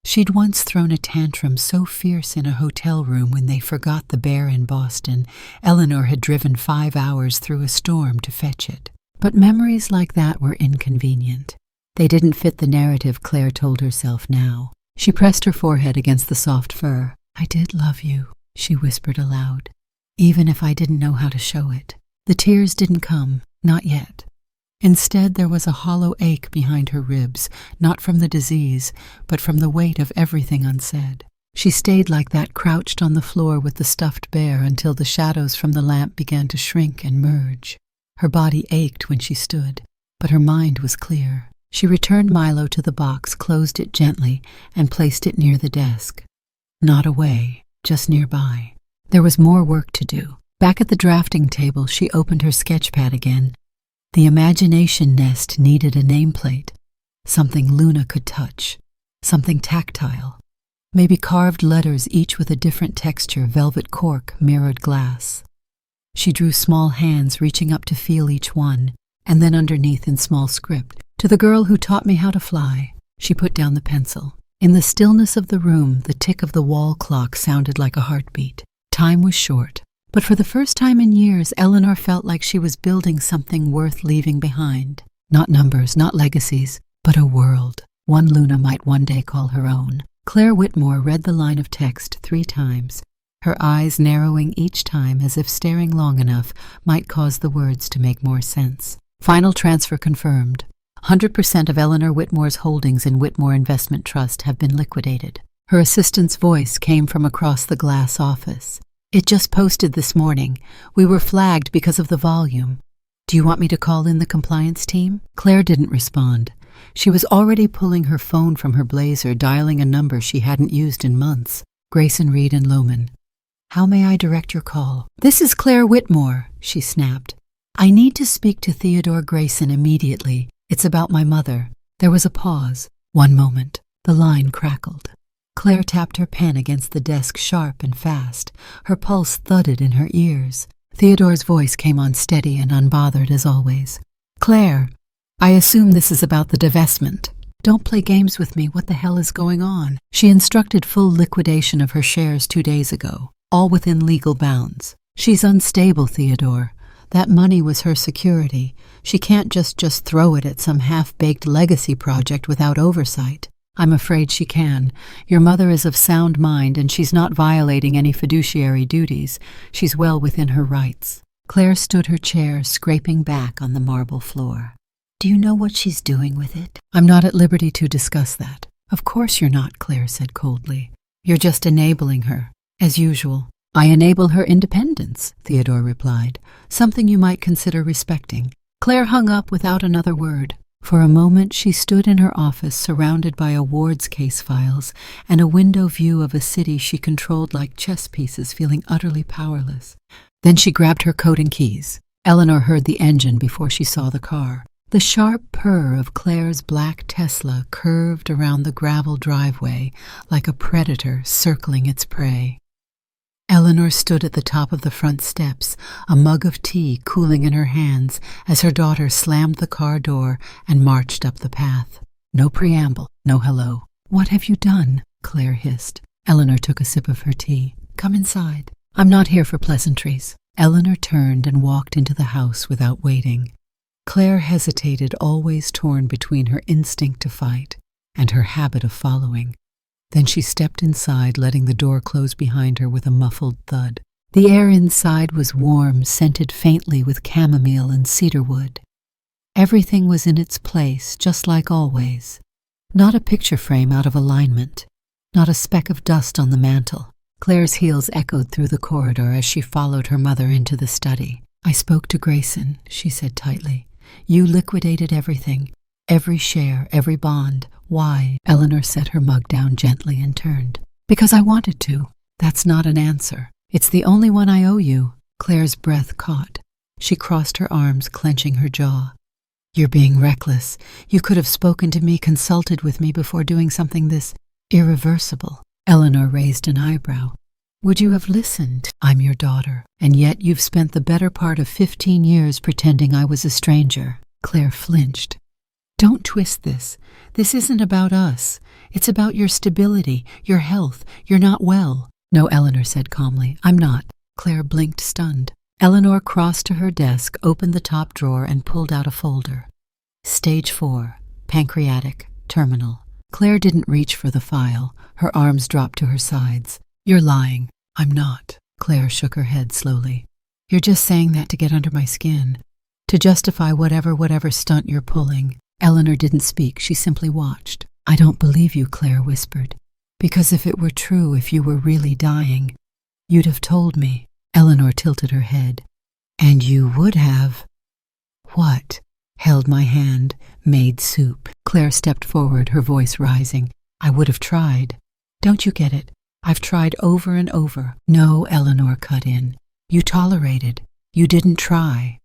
She'd once thrown a tantrum so fierce in a hotel room when they forgot the bear in Boston, Eleanor had driven 5 hours through a storm to fetch it. But memories like that were inconvenient. They didn't fit the narrative Claire told herself now. She pressed her forehead against the soft fur. "I did love you," she whispered aloud, "even if I didn't know how to show it." The tears didn't come, not yet. Instead, there was a hollow ache behind her ribs, not from the disease, but from the weight of everything unsaid. She stayed like that, crouched on the floor with the stuffed bear, until the shadows from the lamp began to shrink and merge. Her body ached when she stood, but her mind was clear. She returned Milo to the box, closed it gently, and placed it near the desk. Not away, just nearby. There was more work to do. Back at the drafting table, she opened her sketch pad again. The Imagination Nest needed a nameplate, something Luna could touch, something tactile. Maybe carved letters, each with a different texture, velvet cork, mirrored glass. She drew small hands reaching up to feel each one, and then underneath in small script, "To the girl who taught me how to fly." She put down the pencil. In the stillness of the room, the tick of the wall clock sounded like a heartbeat. Time was short, but for the first time in years, Eleanor felt like she was building something worth leaving behind. Not numbers, not legacies, but a world, one Luna might one day call her own. Claire Whitmore read the line of text 3 times, her eyes narrowing each time as if staring long enough might cause the words to make more sense. Final transfer confirmed. 100% of Eleanor Whitmore's holdings in Whitmore Investment Trust have been liquidated. Her assistant's voice came from across the glass office. "It just posted this morning. We were flagged because of the volume. Do you want me to call in the compliance team?" Claire didn't respond. She was already pulling her phone from her blazer, dialing a number she hadn't used in months. Grayson, Reed and Lohman. "How may I direct your call?" "This is Claire Whitmore," she snapped. "I need to speak to Theodore Grayson immediately. It's about my mother." There was a pause. 1 moment. The line crackled. Claire tapped her pen against the desk sharp and fast. Her pulse thudded in her ears. Theodore's voice came on steady and unbothered as always. "Claire, I assume this is about the divestment. Don't play games with me. What the hell is going on?" She instructed full liquidation of her shares 2 days ago, all within legal bounds. "She's unstable, Theodore. That money was her security. She can't just throw it at some half-baked legacy project without oversight." "I'm afraid she can. Your mother is of sound mind and she's not violating any fiduciary duties. She's well within her rights." Claire stood her chair, scraping back on the marble floor. "Do you know what she's doing with it?" "I'm not at liberty to discuss that." "Of course you're not," Claire said coldly. "You're just enabling her, as usual." "I enable her independence," Theodore replied, "something you might consider respecting." Claire hung up without another word. For a moment she stood in her office surrounded by awards case files and a window view of a city she controlled like chess pieces, feeling utterly powerless. Then she grabbed her coat and keys. Eleanor heard the engine before she saw the car. The sharp purr of Claire's black Tesla curved around the gravel driveway like a predator circling its prey. Eleanor stood at the top of the front steps, a mug of tea cooling in her hands as her daughter slammed the car door and marched up the path. No preamble, no hello. "What have you done?" Claire hissed. Eleanor took a sip of her tea. "Come inside. I'm not here for pleasantries." Eleanor turned and walked into the house without waiting. Claire hesitated, always torn between her instinct to fight and her habit of following. Then she stepped inside, letting the door close behind her with a muffled thud. The air inside was warm, scented faintly with chamomile and cedarwood. Everything was in its place, just like always. Not a picture frame out of alignment, not a speck of dust on the mantel. Claire's heels echoed through the corridor as she followed her mother into the study. "I spoke to Grayson," she said tightly. "You liquidated everything. Every share, every bond. Why?" Eleanor set her mug down gently and turned. "Because I wanted to." "That's not an answer. It's the only one I owe you." Claire's breath caught. She crossed her arms, clenching her jaw. "You're being reckless. You could have spoken to me, consulted with me before doing something this irreversible." Eleanor raised an eyebrow. "Would you have listened? I'm your daughter, and yet you've spent the better part of 15 years pretending I was a stranger." Claire flinched. "Don't twist this. This isn't about us. It's about your stability, your health. You're not well." "No," Eleanor said calmly. "I'm not." Claire blinked, stunned. Eleanor crossed to her desk, opened the top drawer, and pulled out a folder. Stage 4, pancreatic, terminal. Claire didn't reach for the file. Her arms dropped to her sides. "You're lying." "I'm not." Claire shook her head slowly. "You're just saying that to get under my skin, to justify whatever stunt you're pulling." Eleanor didn't speak. She simply watched. "I don't believe you," Claire whispered. "Because if it were true, if you were really dying, you'd have told me." Eleanor tilted her head. "And you would have." "What?" "Held my hand, made soup." Claire stepped forward, her voice rising. "I would have tried. Don't you get it? I've tried over and over." "No," Eleanor cut in. "You tolerated. You didn't try.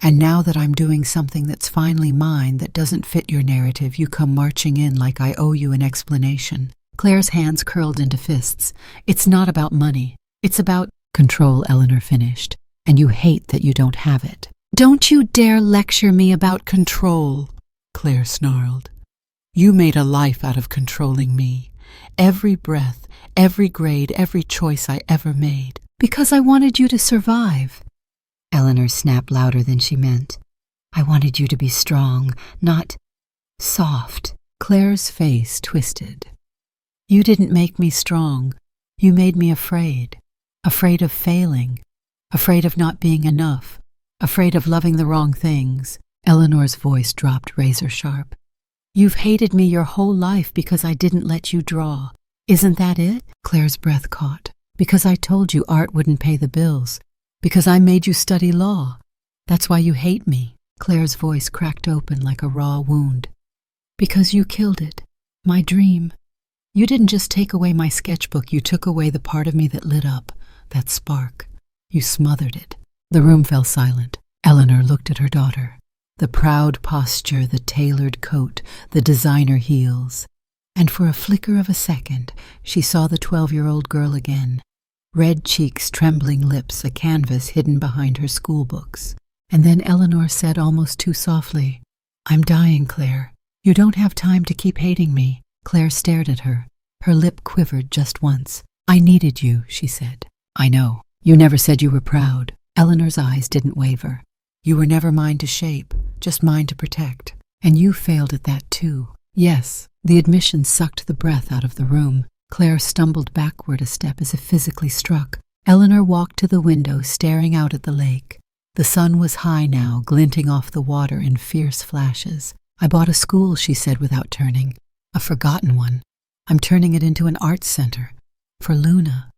And now that I'm doing something that's finally mine, that doesn't fit your narrative, you come marching in like I owe you an explanation." Claire's hands curled into fists. "It's not about money. It's about control," Eleanor finished. "And you hate that you don't have it." "Don't you dare lecture me about control," Claire snarled. "You made a life out of controlling me. Every breath, every grade, every choice I ever made. Because I wanted you to survive." Eleanor snapped louder than she meant. "I wanted you to be strong, not soft." Claire's face twisted. "You didn't make me strong. You made me afraid. Afraid of failing. Afraid of not being enough. Afraid of loving the wrong things." Eleanor's voice dropped razor sharp. "You've hated me your whole life because I didn't let you draw. Isn't that it?" Claire's breath caught. "Because I told you art wouldn't pay the bills. Because I made you study law. That's why you hate me." Claire's voice cracked open like a raw wound. "Because you killed it. My dream. You didn't just take away my sketchbook, you took away the part of me that lit up, that spark. You smothered it." The room fell silent. Eleanor looked at her daughter. The proud posture, the tailored coat, the designer heels. And for a flicker of a second, she saw the 12-year-old girl again. Red cheeks, trembling lips, a canvas hidden behind her schoolbooks. And then Eleanor said almost too softly, "I'm dying, Claire. You don't have time to keep hating me." Claire stared at her. Her lip quivered just once. "I needed you," she said. "I know. You never said you were proud." Eleanor's eyes didn't waver. "You were never mine to shape, just mine to protect. And you failed at that too." "Yes." The admission sucked the breath out of the room. Claire stumbled backward a step as if physically struck. Eleanor walked to the window, staring out at the lake. The sun was high now, glinting off the water in fierce flashes. "I bought a school," she said without turning. "A forgotten one. I'm turning it into an arts center. For Luna.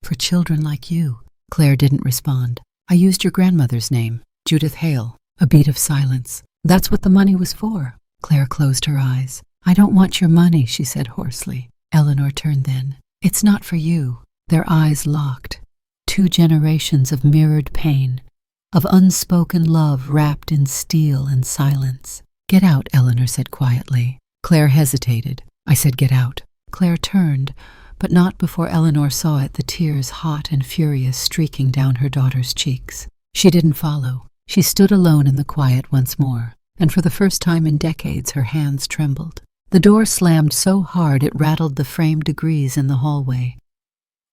For children like you." Claire didn't respond. "I used your grandmother's name, Judith Hale." A beat of silence. "That's what the money was for." Claire closed her eyes. "I don't want your money," she said hoarsely. Eleanor turned then. "It's not for you." Their eyes locked. 2 generations of mirrored pain, of unspoken love wrapped in steel and silence. "Get out," Eleanor said quietly. Claire hesitated. "I said get out." Claire turned, but not before Eleanor saw it, the tears hot and furious streaking down her daughter's cheeks. She didn't follow. She stood alone in the quiet once more, and for the first time in decades her hands trembled. The door slammed so hard it rattled the framed degrees in the hallway.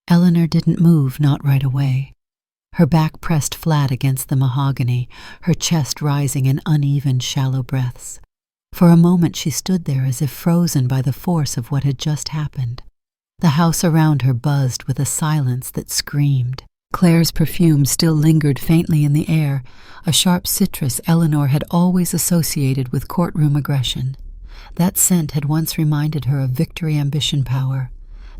Eleanor didn't move, not right away. Her back pressed flat against the mahogany, her chest rising in uneven, shallow breaths. For a moment she stood there as if frozen by the force of what had just happened. The house around her buzzed with a silence that screamed. Claire's perfume still lingered faintly in the air, a sharp citrus Eleanor had always associated with courtroom aggression. That scent had once reminded her of victory ambition power.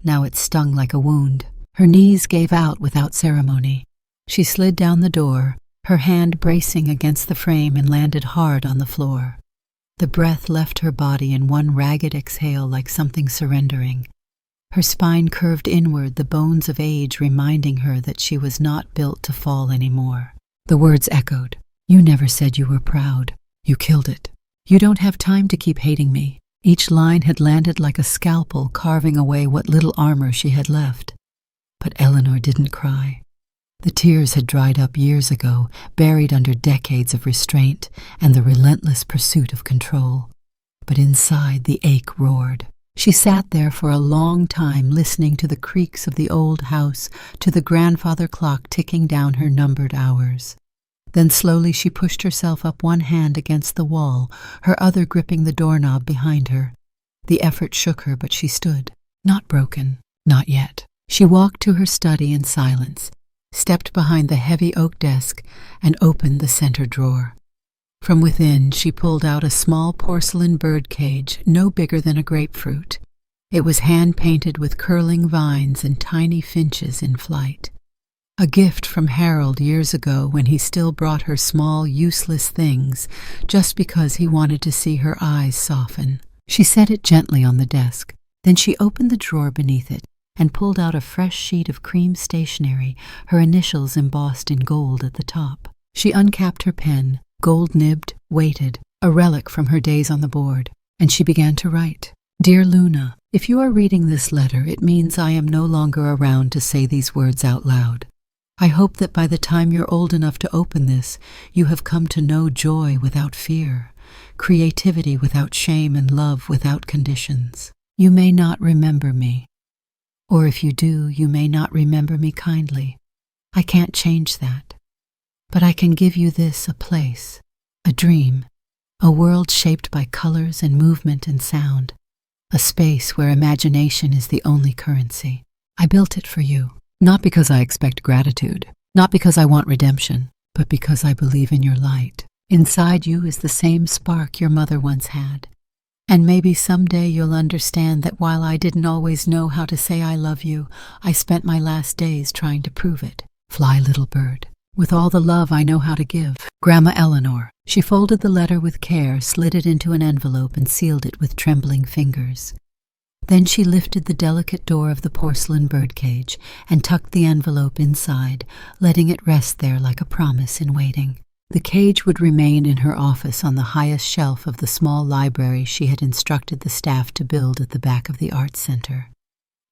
Now it stung like a wound. Her knees gave out without ceremony. She slid down the door, her hand bracing against the frame, and landed hard on the floor. The breath left her body in one ragged exhale like something surrendering. Her spine curved inward, the bones of age reminding her that she was not built to fall anymore. The words echoed. "You never said you were proud. You killed it. You don't have time to keep hating me." Each line had landed like a scalpel, carving away what little armor she had left. But Eleanor didn't cry. The tears had dried up years ago, buried under decades of restraint and the relentless pursuit of control. But inside, the ache roared. She sat there for a long time, listening to the creaks of the old house, to the grandfather clock ticking down her numbered hours. Then slowly she pushed herself up, one hand against the wall, her other gripping the doorknob behind her. The effort shook her, but she stood. Not broken. Not yet. She walked to her study in silence, stepped behind the heavy oak desk, and opened the center drawer. From within, she pulled out a small porcelain birdcage, no bigger than a grapefruit. It was hand-painted with curling vines and tiny finches in flight. A gift from Harold years ago, when he still brought her small, useless things, just because he wanted to see her eyes soften. She set it gently on the desk. Then she opened the drawer beneath it and pulled out a fresh sheet of cream stationery, her initials embossed in gold at the top. She uncapped her pen, gold-nibbed, weighted, a relic from her days on the board, and she began to write. "Dear Luna, if you are reading this letter, it means I am no longer around to say these words out loud. I hope that by the time you're old enough to open this, you have come to know joy without fear, creativity without shame, and love without conditions. You may not remember me. Or if you do, you may not remember me kindly. I can't change that. But I can give you this, a place, a dream, a world shaped by colors and movement and sound, a space where imagination is the only currency. I built it for you, not because I expect gratitude, not because I want redemption, but because I believe in your light. Inside you is the same spark your mother once had. And maybe someday you'll understand that while I didn't always know how to say I love you, I spent my last days trying to prove it. Fly, little bird, with all the love I know how to give. Grandma Eleanor." She folded the letter with care, slid it into an envelope, and sealed it with trembling fingers. Then she lifted the delicate door of the porcelain birdcage and tucked the envelope inside, letting it rest there like a promise in waiting. The cage would remain in her office on the highest shelf of the small library she had instructed the staff to build at the back of the arts center.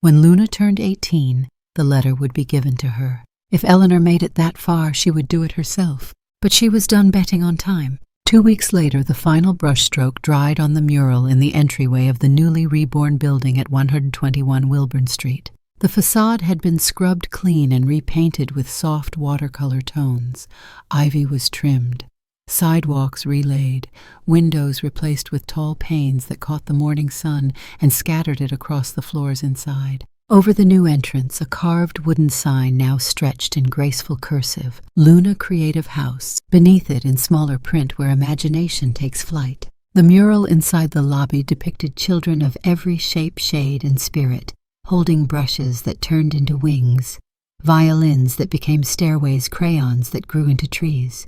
When Luna turned 18, the letter would be given to her. If Eleanor made it that far, she would do it herself. But she was done betting on time. 2 weeks later, the final brushstroke dried on the mural in the entryway of the newly reborn building at 121 Wilburn Street. The facade had been scrubbed clean and repainted with soft watercolor tones. Ivy was trimmed, sidewalks relaid, windows replaced with tall panes that caught the morning sun and scattered it across the floors inside. Over the new entrance, a carved wooden sign now stretched in graceful cursive, "Luna Creative House." Beneath it, in smaller print, "Where imagination takes flight." The mural inside the lobby depicted children of every shape, shade, and spirit, holding brushes that turned into wings, violins that became stairways, crayons that grew into trees.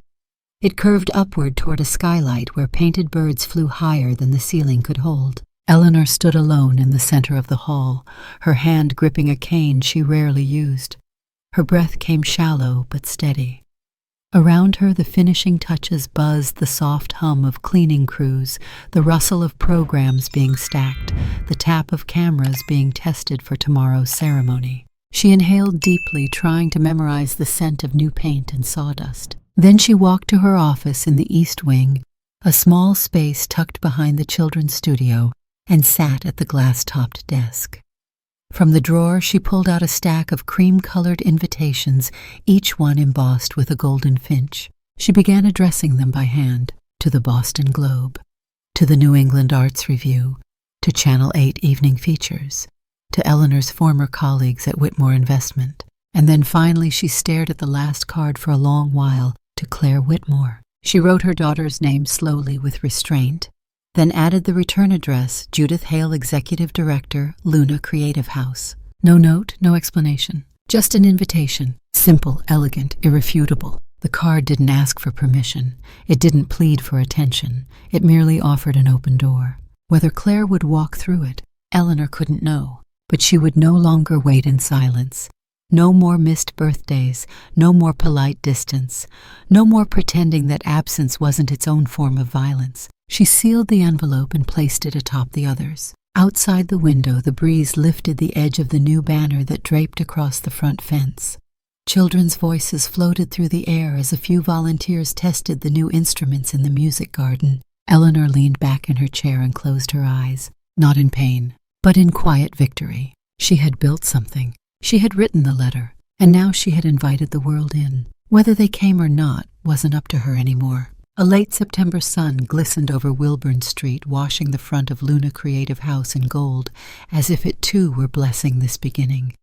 It curved upward toward a skylight where painted birds flew higher than the ceiling could hold. Eleanor stood alone in the center of the hall, her hand gripping a cane she rarely used. Her breath came shallow but steady. Around her, the finishing touches buzzed, the soft hum of cleaning crews, the rustle of programs being stacked, the tap of cameras being tested for tomorrow's ceremony. She inhaled deeply, trying to memorize the scent of new paint and sawdust. Then she walked to her office in the East Wing, a small space tucked behind the children's studio, and sat at the glass-topped desk. From the drawer, she pulled out a stack of cream-colored invitations, each one embossed with a golden finch. She began addressing them by hand, to the Boston Globe, to the New England Arts Review, to Channel 8 Evening Features, to Eleanor's former colleagues at Whitmore Investment. And then finally she stared at the last card for a long while, to Claire Whitmore. She wrote her daughter's name slowly with restraint, then added the return address, Judith Hale, Executive Director, Luna Creative House. No note, no explanation. Just an invitation. Simple, elegant, irrefutable. The card didn't ask for permission. It didn't plead for attention. It merely offered an open door. Whether Claire would walk through it, Eleanor couldn't know. But she would no longer wait in silence. No more missed birthdays, no more polite distance, no more pretending that absence wasn't its own form of violence. She sealed the envelope and placed it atop the others. Outside the window, the breeze lifted the edge of the new banner that draped across the front fence. Children's voices floated through the air as a few volunteers tested the new instruments in the music garden. Eleanor leaned back in her chair and closed her eyes, not in pain, but in quiet victory. She had built something. She had written the letter, and now she had invited the world in. Whether they came or not wasn't up to her anymore. A late September sun glistened over Wilburn Street, washing the front of Luna Creative House in gold, as if it too were blessing this beginning.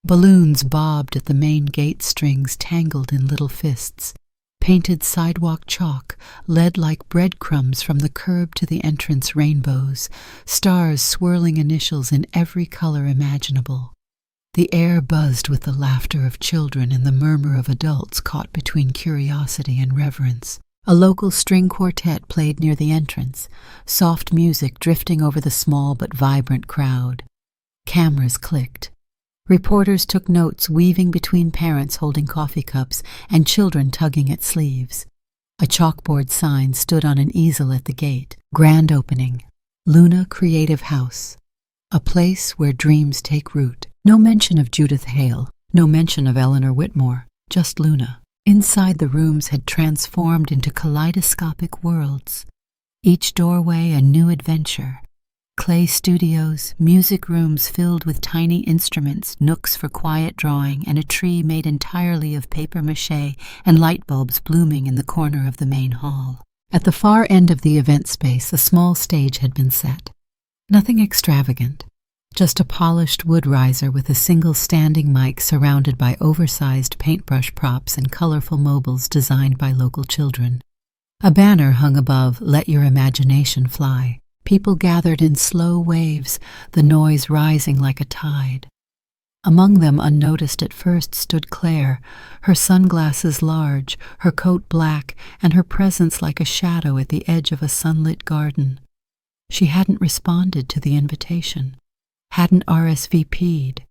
Balloons bobbed at the main gate strings, tangled in little fists. Painted sidewalk chalk led like breadcrumbs from the curb to the entrance rainbows, stars swirling initials in every color imaginable. The air buzzed with the laughter of children and the murmur of adults caught between curiosity and reverence. A local string quartet played near the entrance, soft music drifting over the small but vibrant crowd. Cameras clicked. Reporters took notes, weaving between parents holding coffee cups and children tugging at sleeves. A chalkboard sign stood on an easel at the gate. Grand opening. Luna Creative House. A place where dreams take root. No mention of Judith Hale, no mention of Eleanor Whitmore, just Luna. Inside, the rooms had transformed into kaleidoscopic worlds. Each doorway a new adventure. Clay studios, music rooms filled with tiny instruments, nooks for quiet drawing, and a tree made entirely of papier-mâché and light bulbs blooming in the corner of the main hall. At the far end of the event space, a small stage had been set. Nothing extravagant. Just a polished wood riser with a single standing mic surrounded by oversized paintbrush props and colorful mobiles designed by local children. A banner hung above, "Let Your Imagination Fly." People gathered in slow waves, the noise rising like a tide. Among them, unnoticed at first, stood Claire, her sunglasses large, her coat black, and her presence like a shadow at the edge of a sunlit garden. She hadn't responded to the invitation. Hadn't RSVP'd,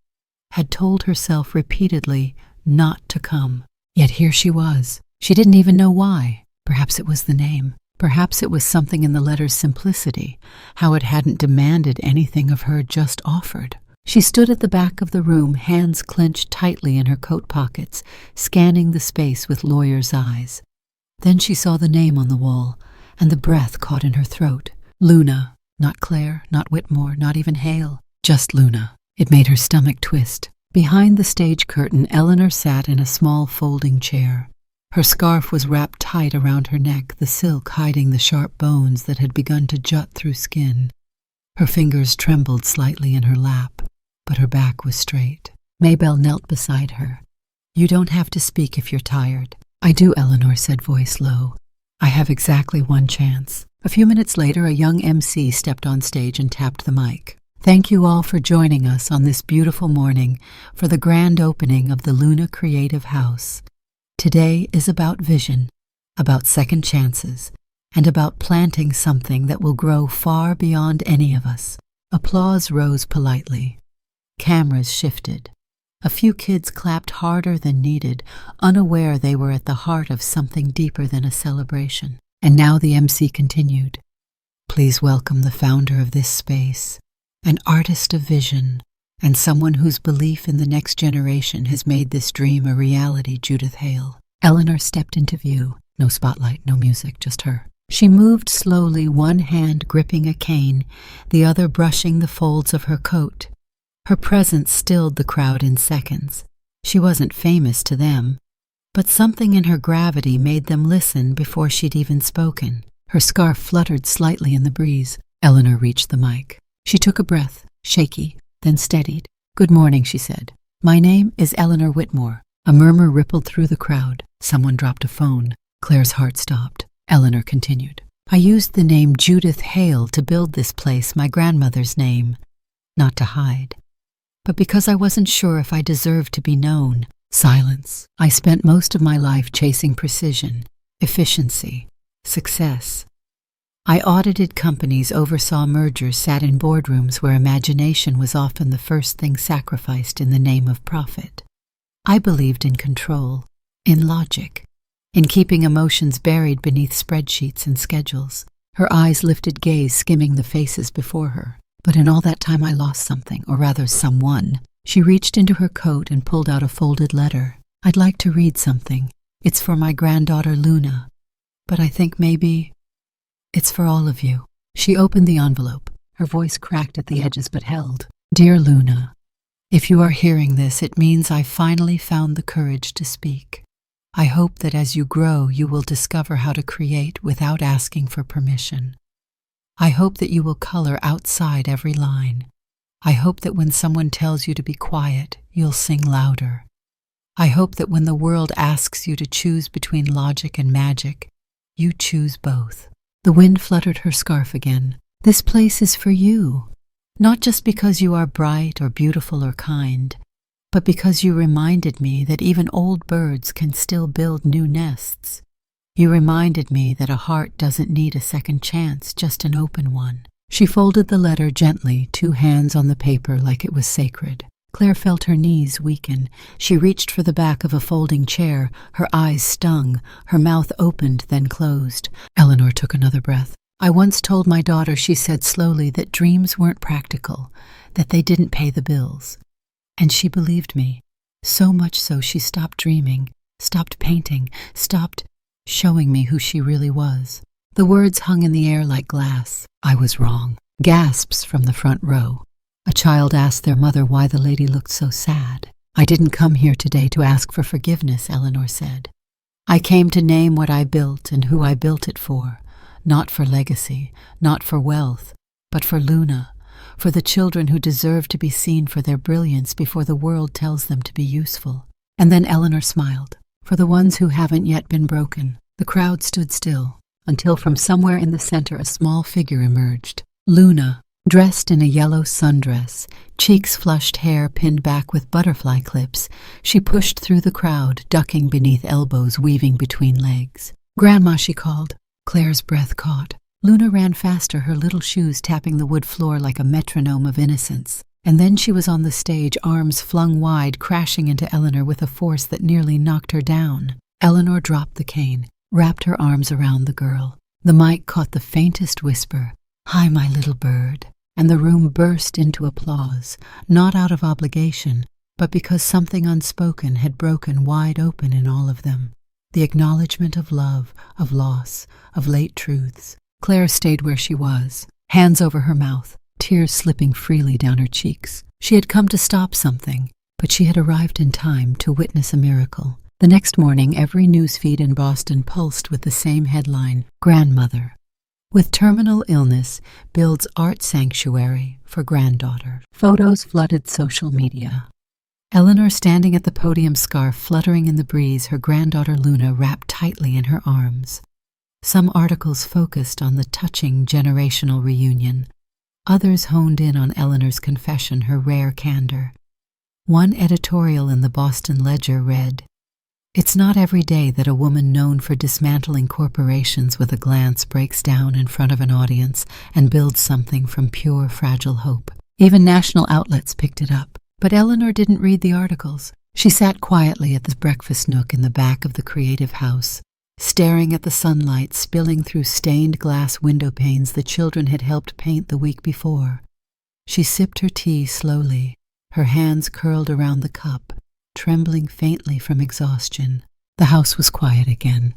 had told herself repeatedly not to come. Yet here she was. She didn't even know why. Perhaps it was the name. Perhaps it was something in the letter's simplicity, how it hadn't demanded anything of her, just offered. She stood at the back of the room, hands clenched tightly in her coat pockets, scanning the space with lawyer's eyes. Then she saw the name on the wall, and the breath caught in her throat. Luna. Not Claire, not Whitmore, not even Hale. Just Luna. It made her stomach twist. Behind the stage curtain, Eleanor sat in a small folding chair. Her scarf was wrapped tight around her neck, the silk hiding the sharp bones that had begun to jut through skin. Her fingers trembled slightly in her lap, but her back was straight. Maybelle knelt beside her. "You don't have to speak if you're tired." "I do," Eleanor said, voice low. "I have exactly one chance." A few minutes later, a young MC stepped on stage and tapped the mic. "Thank you all for joining us on this beautiful morning for the grand opening of the Luna Creative House. Today is about vision, about second chances, and about planting something that will grow far beyond any of us. Applause rose politely. Cameras shifted. A few kids clapped harder than needed, unaware they were at the heart of something deeper than a celebration. And now the MC continued. Please welcome the founder of this space, an artist of vision, and someone whose belief in the next generation has made this dream a reality, Judith Hale. Eleanor stepped into view. No spotlight, no music, just her. She moved slowly, one hand gripping a cane, the other brushing the folds of her coat. Her presence stilled the crowd in seconds. She wasn't famous to them, but something in her gravity made them listen before she'd even spoken. Her scarf fluttered slightly in the breeze. Eleanor reached the mic. She took a breath, shaky, then steadied. Good morning, she said. My name is Eleanor Whitmore. A murmur rippled through the crowd. Someone dropped a phone. Claire's heart stopped. Eleanor continued. I used the name Judith Hale to build this place, my grandmother's name, not to hide, but because I wasn't sure if I deserved to be known. Silence. I spent most of my life chasing precision, efficiency, success. I audited companies, oversaw mergers, sat in boardrooms where imagination was often the first thing sacrificed in the name of profit. I believed in control, in logic, in keeping emotions buried beneath spreadsheets and schedules. Her eyes lifted gaze, skimming the faces before her. But in all that time I lost something, or rather someone. She reached into her coat and pulled out a folded letter. I'd like to read something. It's for my granddaughter Luna, but I think maybe it's for all of you. She opened the envelope. Her voice cracked at the edges but held. Dear Luna, if you are hearing this, it means I finally found the courage to speak. I hope that as you grow, you will discover how to create without asking for permission. I hope that you will color outside every line. I hope that when someone tells you to be quiet, you'll sing louder. I hope that when the world asks you to choose between logic and magic, you choose both. The wind fluttered her scarf again. This place is for you, not just because you are bright or beautiful or kind, but because you reminded me that even old birds can still build new nests. You reminded me that a heart doesn't need a second chance, just an open one. She folded the letter gently, two hands on the paper like it was sacred. Claire felt her knees weaken. She reached for the back of a folding chair. Her eyes stung. Her mouth opened, then closed. Eleanor took another breath. I once told my daughter, she said slowly, that dreams weren't practical, that they didn't pay the bills. And she believed me. So much so she stopped dreaming, stopped painting, stopped showing me who she really was. The words hung in the air like glass. I was wrong. Gasps from the front row. A child asked their mother why the lady looked so sad. I didn't come here today to ask for forgiveness, Eleanor said. I came to name what I built and who I built it for. Not for legacy, not for wealth, but for Luna, for the children who deserve to be seen for their brilliance before the world tells them to be useful. And then Eleanor smiled. For the ones who haven't yet been broken. The crowd stood still, until from somewhere in the center a small figure emerged. Luna, dressed in a yellow sundress, cheeks flushed, hair pinned back with butterfly clips, she pushed through the crowd, ducking beneath elbows, weaving between legs. Grandma, she called. Claire's breath caught. Luna ran faster, her little shoes tapping the wood floor like a metronome of innocence. And then she was on the stage, arms flung wide, crashing into Eleanor with a force that nearly knocked her down. Eleanor dropped the cane, wrapped her arms around the girl. The mic caught the faintest whisper, "Hi, my little bird," and the room burst into applause, not out of obligation, but because something unspoken had broken wide open in all of them. The acknowledgement of love, of loss, of late truths. Claire stayed where she was, hands over her mouth, tears slipping freely down her cheeks. She had come to stop something, but she had arrived in time to witness a miracle. The next morning, every newsfeed in Boston pulsed with the same headline, Grandmother. With terminal illness, builds art sanctuary for granddaughter. Photos flooded social media. Eleanor standing at the podium, scarf fluttering in the breeze, her granddaughter Luna wrapped tightly in her arms. Some articles focused on the touching generational reunion. Others honed in on Eleanor's confession, her rare candor. One editorial in the Boston Ledger read, It's not every day that a woman known for dismantling corporations with a glance breaks down in front of an audience and builds something from pure, fragile hope. Even national outlets picked it up. But Eleanor didn't read the articles. She sat quietly at the breakfast nook in the back of the creative house, staring at the sunlight spilling through stained glass window panes the children had helped paint the week before. She sipped her tea slowly, her hands curled around the cup, trembling faintly from exhaustion. The house was quiet again.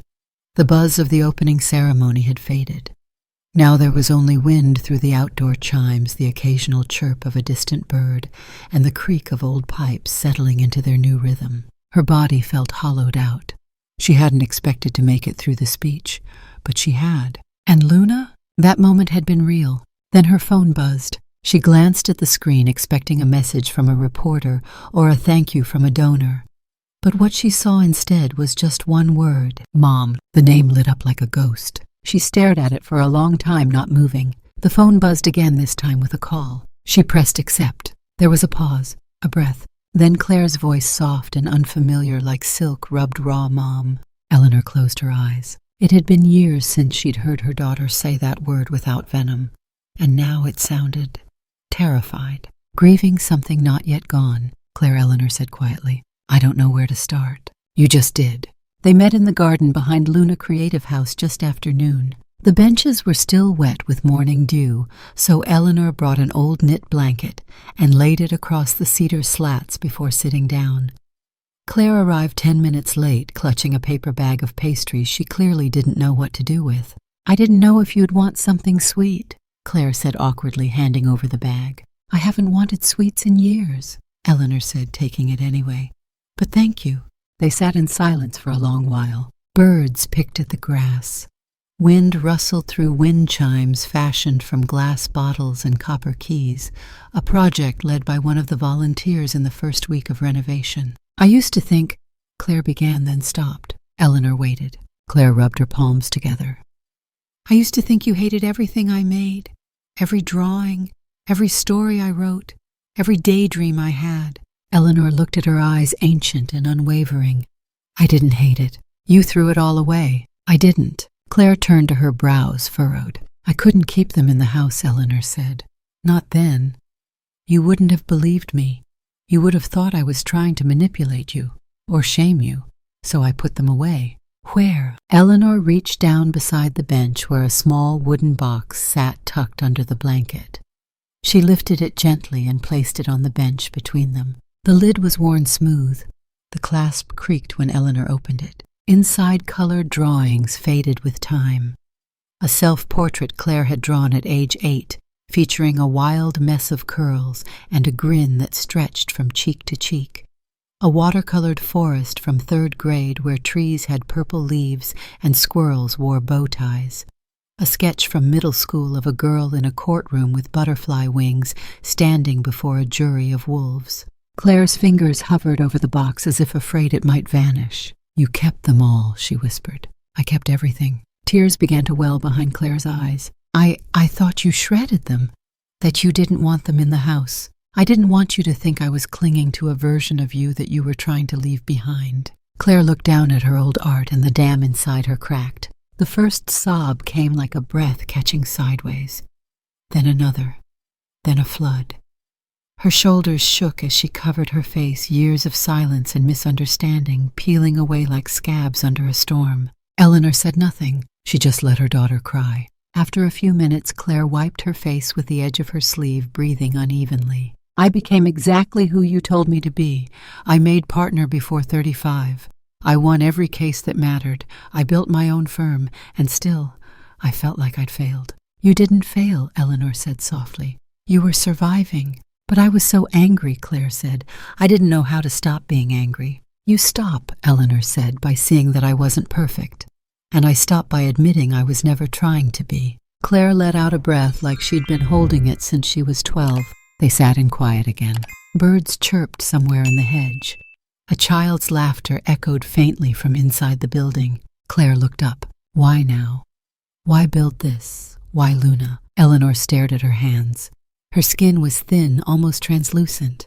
The buzz of the opening ceremony had faded. Now there was only wind through the outdoor chimes, the occasional chirp of a distant bird, and the creak of old pipes settling into their new rhythm. Her body felt hollowed out. She hadn't expected to make it through the speech, but she had. And Luna? That moment had been real. Then her phone buzzed. She glanced at the screen, expecting a message from a reporter or a thank you from a donor. But what she saw instead was just one word: Mom. The name lit up like a ghost. She stared at it for a long time, not moving. The phone buzzed again, this time with a call. She pressed accept. There was a pause, a breath. Then Claire's voice, soft and unfamiliar like silk, rubbed raw. Mom. Eleanor closed her eyes. It had been years since she'd heard her daughter say that word without venom, and now it sounded terrified. Grieving something not yet gone, Eleanor said quietly. I don't know where to start. You just did. They met in the garden behind Luna Creative House just after noon. The benches were still wet with morning dew, so Eleanor brought an old knit blanket and laid it across the cedar slats before sitting down. Claire arrived 10 minutes late, clutching a paper bag of pastries she clearly didn't know what to do with. I didn't know if you'd want something sweet, Claire said awkwardly, handing over the bag. I haven't wanted sweets in years, Eleanor said, taking it anyway. But thank you. They sat in silence for a long while. Birds picked at the grass. Wind rustled through wind chimes fashioned from glass bottles and copper keys, a project led by one of the volunteers in the first week of renovation. I used to think, Claire began, then stopped. Eleanor waited. Claire rubbed her palms together. I used to think you hated everything I made, every drawing, every story I wrote, every daydream I had. Eleanor looked at her eyes, ancient and unwavering. I didn't hate it. You threw it all away. I didn't. Claire turned to her, brows furrowed. I couldn't keep them in the house, Eleanor said. Not then. You wouldn't have believed me. You would have thought I was trying to manipulate you, or shame you, so I put them away. Where? Eleanor reached down beside the bench where a small wooden box sat tucked under the blanket. She lifted it gently and placed it on the bench between them. The lid was worn smooth. The clasp creaked when Eleanor opened it. Inside, colored drawings faded with time. A self-portrait Claire had drawn at age 8, featuring a wild mess of curls and a grin that stretched from cheek to cheek. A watercolored forest from 3rd grade where trees had purple leaves and squirrels wore bow ties. A sketch from middle school of a girl in a courtroom with butterfly wings standing before a jury of wolves. Claire's fingers hovered over the box as if afraid it might vanish. You kept them all, she whispered. I kept everything. Tears began to well behind Claire's eyes. I thought you shredded them, that you didn't want them in the house. I didn't want you to think I was clinging to a version of you that you were trying to leave behind. Claire looked down at her old art and the dam inside her cracked. The first sob came like a breath catching sideways. Then another. Then a flood. Her shoulders shook as she covered her face, years of silence and misunderstanding peeling away like scabs under a storm. Eleanor said nothing. She just let her daughter cry. After a few minutes, Claire wiped her face with the edge of her sleeve, breathing unevenly. I became exactly who you told me to be. I made partner before 35. I won every case that mattered. I built my own firm, and still, I felt like I'd failed. You didn't fail, Eleanor said softly. You were surviving. But I was so angry, Claire said. I didn't know how to stop being angry. You stop, Eleanor said, by seeing that I wasn't perfect. And I stopped by admitting I was never trying to be. Claire let out a breath like she'd been holding it since she was 12. They sat in quiet again. Birds chirped somewhere in the hedge. A child's laughter echoed faintly from inside the building. Claire looked up. Why now? Why build this? Why Luna? Eleanor stared at her hands. Her skin was thin, almost translucent.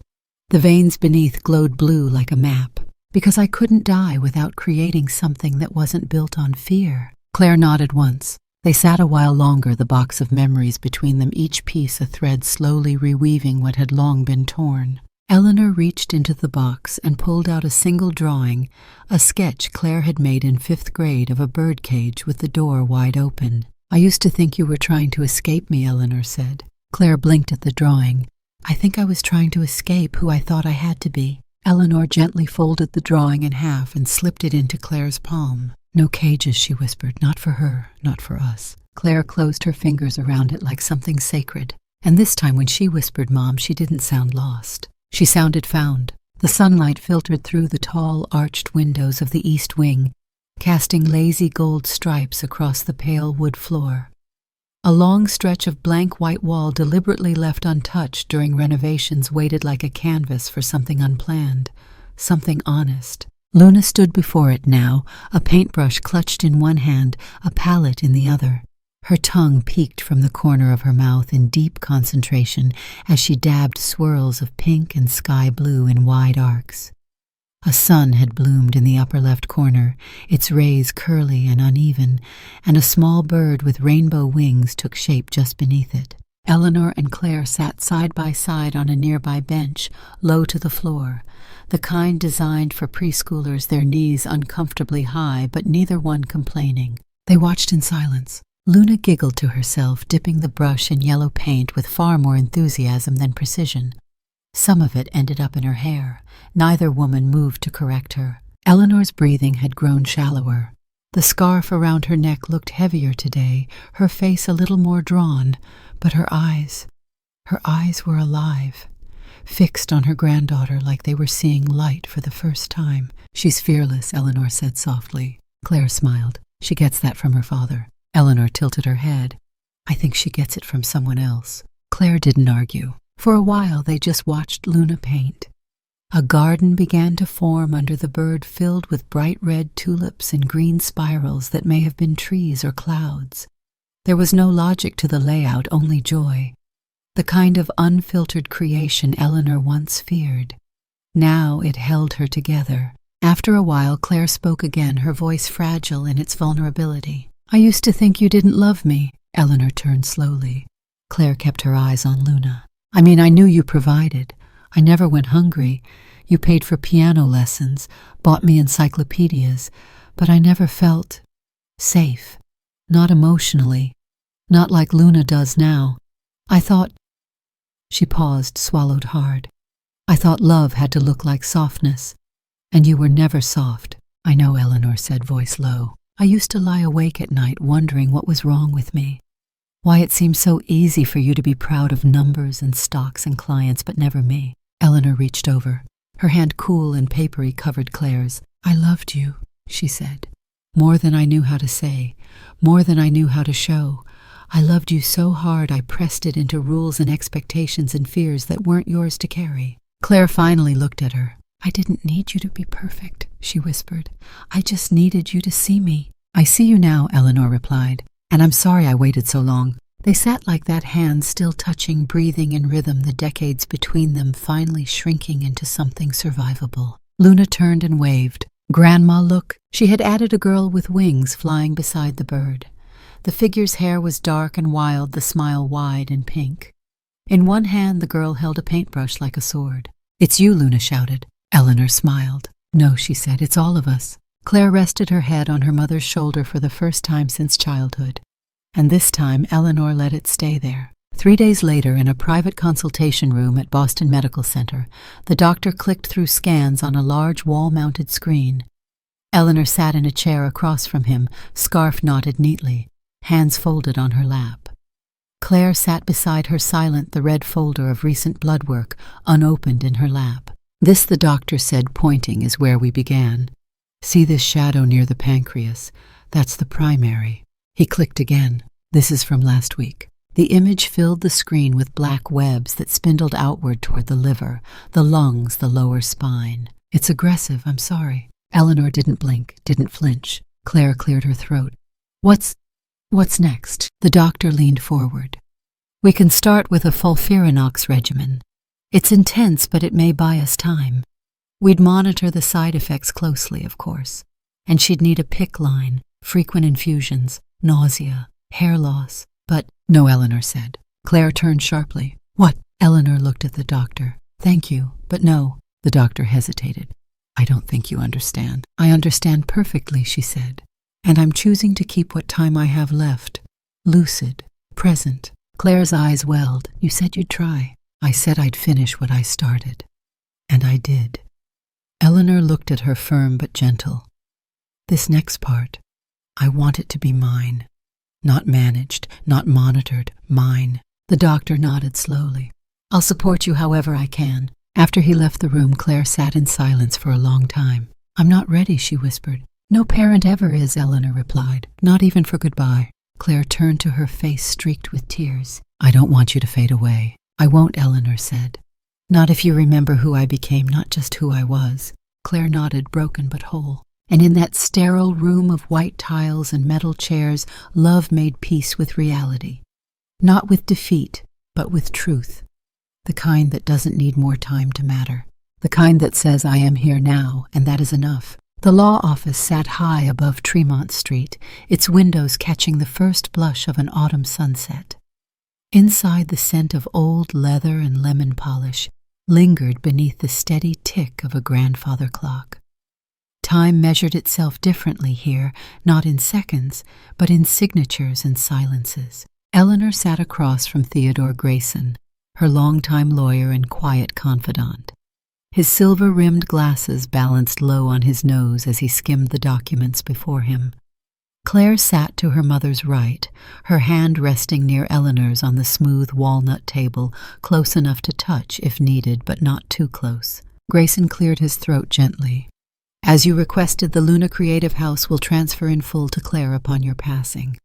The veins beneath glowed blue like a map. Because I couldn't die without creating something that wasn't built on fear. Claire nodded once. They sat a while longer, the box of memories between them, each piece a thread slowly reweaving what had long been torn. Eleanor reached into the box and pulled out a single drawing, a sketch Claire had made in 5th grade of a birdcage with the door wide open. "I used to think you were trying to escape me," Eleanor said. Claire blinked at the drawing. "I think I was trying to escape who I thought I had to be." Eleanor gently folded the drawing in half and slipped it into Claire's palm. "No cages," she whispered. "Not for her, not for us." Claire closed her fingers around it like something sacred. And this time when she whispered Mom, she didn't sound lost. She sounded found. The sunlight filtered through the tall, arched windows of the east wing, casting lazy gold stripes across the pale wood floor. A long stretch of blank white wall deliberately left untouched during renovations waited like a canvas for something unplanned, something honest. Luna stood before it now, a paintbrush clutched in one hand, a palette in the other. Her tongue peeked from the corner of her mouth in deep concentration as she dabbed swirls of pink and sky blue in wide arcs. A sun had bloomed in the upper left corner, its rays curly and uneven, and a small bird with rainbow wings took shape just beneath it. Eleanor and Claire sat side by side on a nearby bench, low to the floor, the kind designed for preschoolers, their knees uncomfortably high, but neither one complaining. They watched in silence. Luna giggled to herself, dipping the brush in yellow paint with far more enthusiasm than precision. Some of it ended up in her hair. Neither woman moved to correct her. Eleanor's breathing had grown shallower. The scarf around her neck looked heavier today, her face a little more drawn, but her eyes were alive, fixed on her granddaughter like they were seeing light for the first time. "She's fearless," Eleanor said softly. Claire smiled. "She gets that from her father." Eleanor tilted her head. "I think she gets it from someone else." Claire didn't argue. For a while they just watched Luna paint. A garden began to form under the bird, filled with bright red tulips and green spirals that may have been trees or clouds. There was no logic to the layout, only joy. The kind of unfiltered creation Eleanor once feared. Now it held her together. After a while, Claire spoke again, her voice fragile in its vulnerability. "I used to think you didn't love me." Eleanor turned slowly. Claire kept her eyes on Luna. "I mean, I knew you provided. I never went hungry. You paid for piano lessons, bought me encyclopedias, but I never felt safe. Not emotionally. Not like Luna does now. I thought—" She paused, swallowed hard. "I thought love had to look like softness. And you were never soft." "I know," Eleanor said, voice low. "I used to lie awake at night wondering what was wrong with me. Why it seemed so easy for you to be proud of numbers and stocks and clients, but never me." Eleanor reached over. Her hand, cool and papery, covered Claire's. "I loved you," she said. "More than I knew how to say, more than I knew how to show. I loved you so hard I pressed it into rules and expectations and fears that weren't yours to carry." Claire finally looked at her. "I didn't need you to be perfect," she whispered. "I just needed you to see me." "I see you now," Eleanor replied, "and I'm sorry I waited so long." They sat like that, hands still touching, breathing in rhythm, the decades between them finally shrinking into something survivable. Luna turned and waved. "Grandma, look." She had added a girl with wings flying beside the bird. The figure's hair was dark and wild, the smile wide and pink. In one hand the girl held a paintbrush like a sword. "It's you," Luna shouted. Eleanor smiled. "No," she said, "it's all of us." Claire rested her head on her mother's shoulder for the first time since childhood. And this time Eleanor let it stay there. 3 days later, in a private consultation room at Boston Medical Center, the doctor clicked through scans on a large wall-mounted screen. Eleanor sat in a chair across from him, scarf knotted neatly, hands folded on her lap. Claire sat beside her, silent, the red folder of recent blood work unopened in her lap. "This," the doctor said, pointing, "is where we began. See this shadow near the pancreas? That's the primary." He clicked again. "This is from last week." The image filled the screen with black webs that spindled outward toward the liver, the lungs, the lower spine. "It's aggressive, I'm sorry." Eleanor didn't blink, didn't flinch. Claire cleared her throat. What's next?" The doctor leaned forward. "We can start with a fulfirinox regimen. It's intense, but it may buy us time. We'd monitor the side effects closely, of course, and she'd need a PICC line, frequent infusions, nausea, hair loss. But no, Eleanor said. Claire turned sharply. What? Eleanor looked at the doctor. Thank you, but no. The doctor hesitated. I don't think you understand. I understand perfectly, she said, and I'm choosing to keep what time I have left. Lucid, present. Claire's eyes welled. You said you'd try. I said I'd finish what I started. And I did. Eleanor looked at her firm but gentle. This next part, I want it to be mine. Not managed, not monitored, mine. The doctor nodded slowly. I'll support you however I can. After he left the room, Claire sat in silence for a long time. I'm not ready, she whispered. No parent ever is, Eleanor replied. Not even for goodbye. Claire turned to her face streaked with tears. I don't want you to fade away. I won't, Eleanor said. Not if you remember who I became, not just who I was. Claire nodded, broken but whole. And in that sterile room of white tiles and metal chairs, love made peace with reality. Not with defeat, but with truth. The kind that doesn't need more time to matter. The kind that says, I am here now, and that is enough. The law office sat high above Tremont Street, its windows catching the first blush of an autumn sunset. Inside, the scent of old leather and lemon polish lingered beneath the steady tick of a grandfather clock. Time measured itself differently here, not in seconds, but in signatures and silences. Eleanor sat across from Theodore Grayson, her longtime lawyer and quiet confidant. His silver-rimmed glasses balanced low on his nose as he skimmed the documents before him. Claire sat to her mother's right, her hand resting near Eleanor's on the smooth walnut table, close enough to touch if needed, but not too close. Grayson cleared his throat gently. As you requested, the Luna Creative House will transfer in full to Claire upon your passing.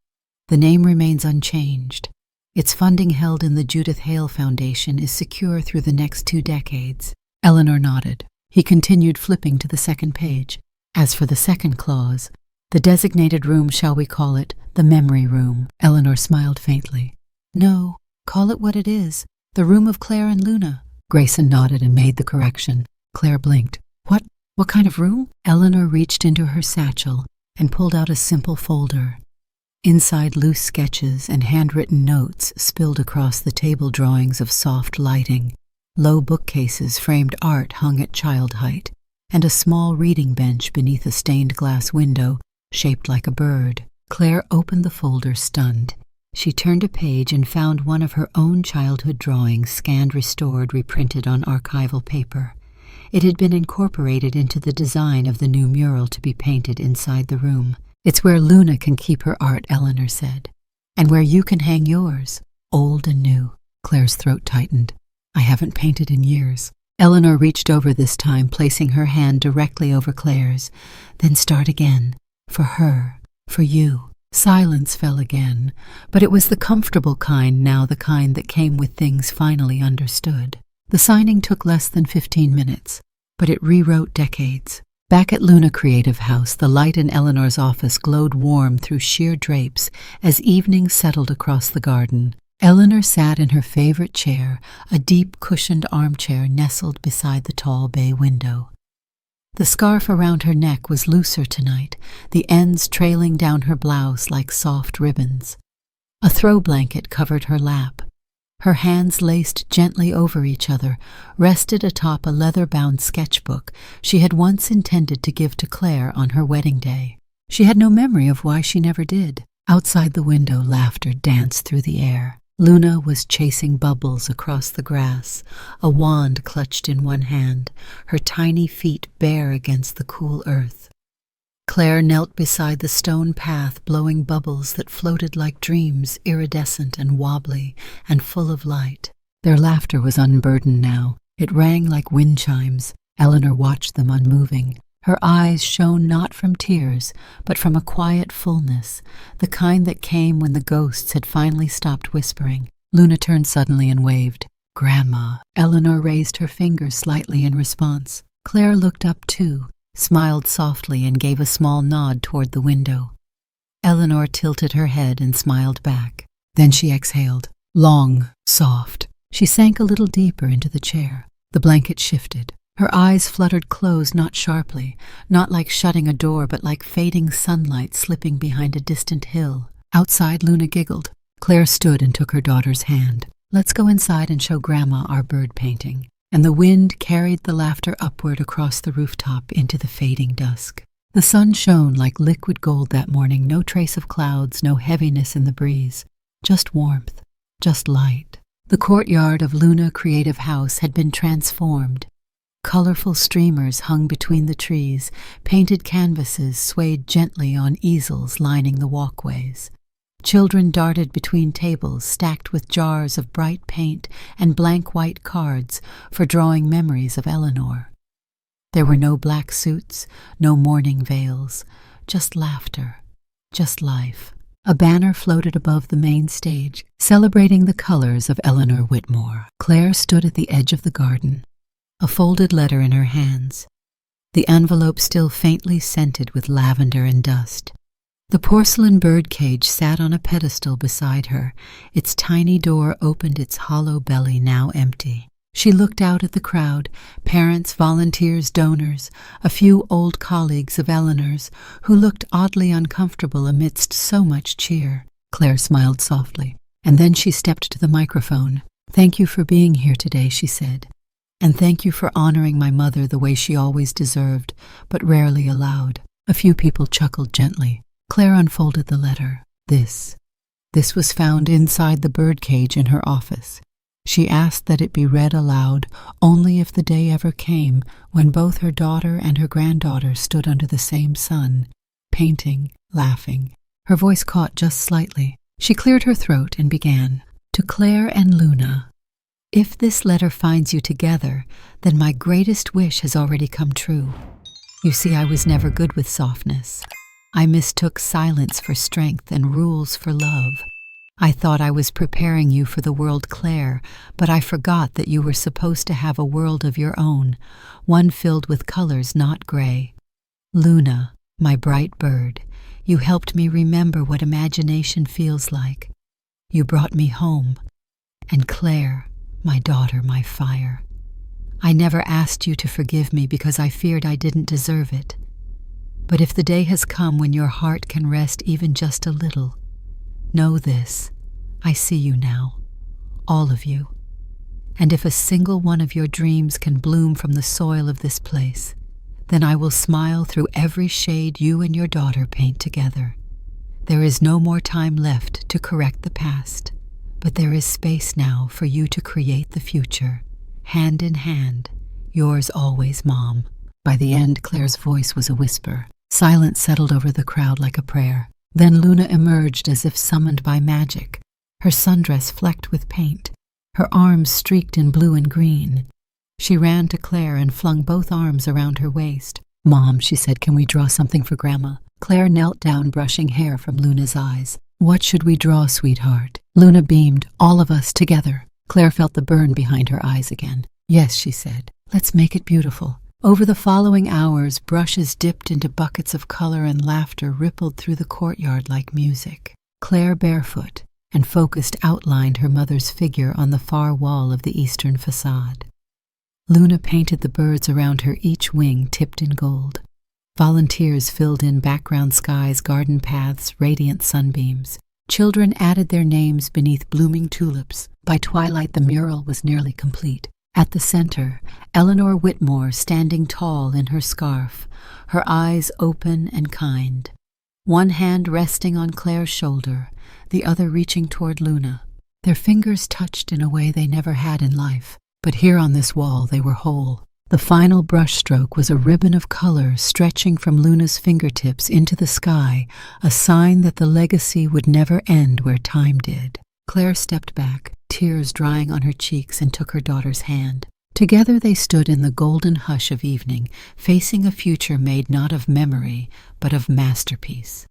The name remains unchanged. Its funding held in the Judith Hale Foundation is secure through the next 2 decades. Eleanor nodded. He continued, flipping to the second page. As for the second clause, the designated room, shall we call it the memory room? Eleanor smiled faintly. No, call it what it is. The room of Claire and Luna. Grayson nodded and made the correction. Claire blinked. What kind of room? Eleanor reached into her satchel and pulled out a simple folder. Inside, loose sketches and handwritten notes spilled across the table drawings of soft lighting. Low bookcases framed art hung at child height, and a small reading bench beneath a stained glass window shaped like a bird. Claire opened the folder, stunned. She turned a page and found one of her own childhood drawings, scanned, restored, reprinted on archival paper. It had been incorporated into the design of the new mural to be painted inside the room. It's where Luna can keep her art, Eleanor said, and where you can hang yours, old and new. Claire's throat tightened. I haven't painted in years. Eleanor reached over this time, placing her hand directly over Claire's. Then start again. For her. For you. Silence fell again, but it was the comfortable kind now, the kind that came with things finally understood. The signing took less than 15 minutes, but it rewrote decades. Back at Luna Creative House, the light in Eleanor's office glowed warm through sheer drapes as evening settled across the garden. Eleanor sat in her favorite chair, a deep cushioned armchair nestled beside the tall bay window. The scarf around her neck was looser tonight, the ends trailing down her blouse like soft ribbons. A throw blanket covered her lap. Her hands, laced gently over each other, rested atop a leather-bound sketchbook she had once intended to give to Claire on her wedding day. She had no memory of why she never did. Outside the window, laughter danced through the air. Luna was chasing bubbles across the grass, a wand clutched in one hand, her tiny feet bare against the cool earth. Claire knelt beside the stone path, blowing bubbles that floated like dreams, iridescent and wobbly and full of light. Their laughter was unburdened now. It rang like wind chimes. Eleanor watched them unmoving. Her eyes shone not from tears, but from a quiet fullness, the kind that came when the ghosts had finally stopped whispering. Luna turned suddenly and waved. Grandma. Eleanor raised her finger slightly in response. Claire looked up too, smiled softly, and gave a small nod toward the window. Eleanor tilted her head and smiled back. Then she exhaled. Long, soft. She sank a little deeper into the chair. The blanket shifted. Her eyes fluttered closed, not sharply, not like shutting a door, but like fading sunlight slipping behind a distant hill. Outside, Luna giggled. Claire stood and took her daughter's hand. "Let's go inside and show Grandma our bird painting." And the wind carried the laughter upward across the rooftop into the fading dusk. The sun shone like liquid gold that morning, no trace of clouds, no heaviness in the breeze. Just warmth, just light. The courtyard of Luna Creative House had been transformed. Colorful streamers hung between the trees, painted canvases swayed gently on easels lining the walkways. Children darted between tables stacked with jars of bright paint and blank white cards for drawing memories of Eleanor. There were no black suits, no mourning veils, just laughter, just life. A banner floated above the main stage, celebrating the colors of Eleanor Whitmore. Claire stood at the edge of the garden, a folded letter in her hands, the envelope still faintly scented with lavender and dust. The porcelain birdcage sat on a pedestal beside her, its tiny door opened, its hollow belly now empty. She looked out at the crowd, parents, volunteers, donors, a few old colleagues of Eleanor's who looked oddly uncomfortable amidst so much cheer. Claire smiled softly, and then she stepped to the microphone. "Thank you for being here today," she said. "And thank you for honoring my mother the way she always deserved, but rarely allowed." A few people chuckled gently. Claire unfolded the letter. This was found inside the birdcage in her office. She asked that it be read aloud only if the day ever came when both her daughter and her granddaughter stood under the same sun, painting, laughing. Her voice caught just slightly. She cleared her throat and began. "To Claire and Luna, if this letter finds you together, then my greatest wish has already come true. You see, I was never good with softness. I mistook silence for strength and rules for love. I thought I was preparing you for the world, Claire, but I forgot that you were supposed to have a world of your own, one filled with colors, not gray. Luna, my bright bird, you helped me remember what imagination feels like. You brought me home. And Claire, my daughter, my fire. I never asked you to forgive me because I feared I didn't deserve it. But if the day has come when your heart can rest even just a little, know this, I see you now, all of you. And if a single one of your dreams can bloom from the soil of this place, then I will smile through every shade you and your daughter paint together. There is no more time left to correct the past, but there is space now for you to create the future, hand in hand, yours always, Mom." By the end, Claire's voice was a whisper. Silence settled over the crowd like a prayer. Then Luna emerged as if summoned by magic, her sundress flecked with paint, her arms streaked in blue and green. She ran to Claire and flung both arms around her waist. "Mom," she said, "can we draw something for Grandma?" Claire knelt down, brushing hair from Luna's eyes. "What should we draw, sweetheart?" Luna beamed. "All of us together." Claire felt the burn behind her eyes again. "Yes," she said, "let's make it beautiful." Over the following hours, brushes dipped into buckets of color and laughter rippled through the courtyard like music. Claire, barefoot and focused, outlined her mother's figure on the far wall of the eastern facade. Luna painted the birds around her, each wing tipped in gold. Volunteers filled in background skies, garden paths, radiant sunbeams. Children added their names beneath blooming tulips. By twilight, the mural was nearly complete. At the center, Eleanor Whitmore standing tall in her scarf, her eyes open and kind. One hand resting on Claire's shoulder, the other reaching toward Luna. Their fingers touched in a way they never had in life, but here on this wall they were whole. The final brushstroke was a ribbon of color stretching from Luna's fingertips into the sky, a sign that the legacy would never end where time did. Claire stepped back, tears drying on her cheeks, and took her daughter's hand. Together they stood in the golden hush of evening, facing a future made not of memory, but of masterpiece.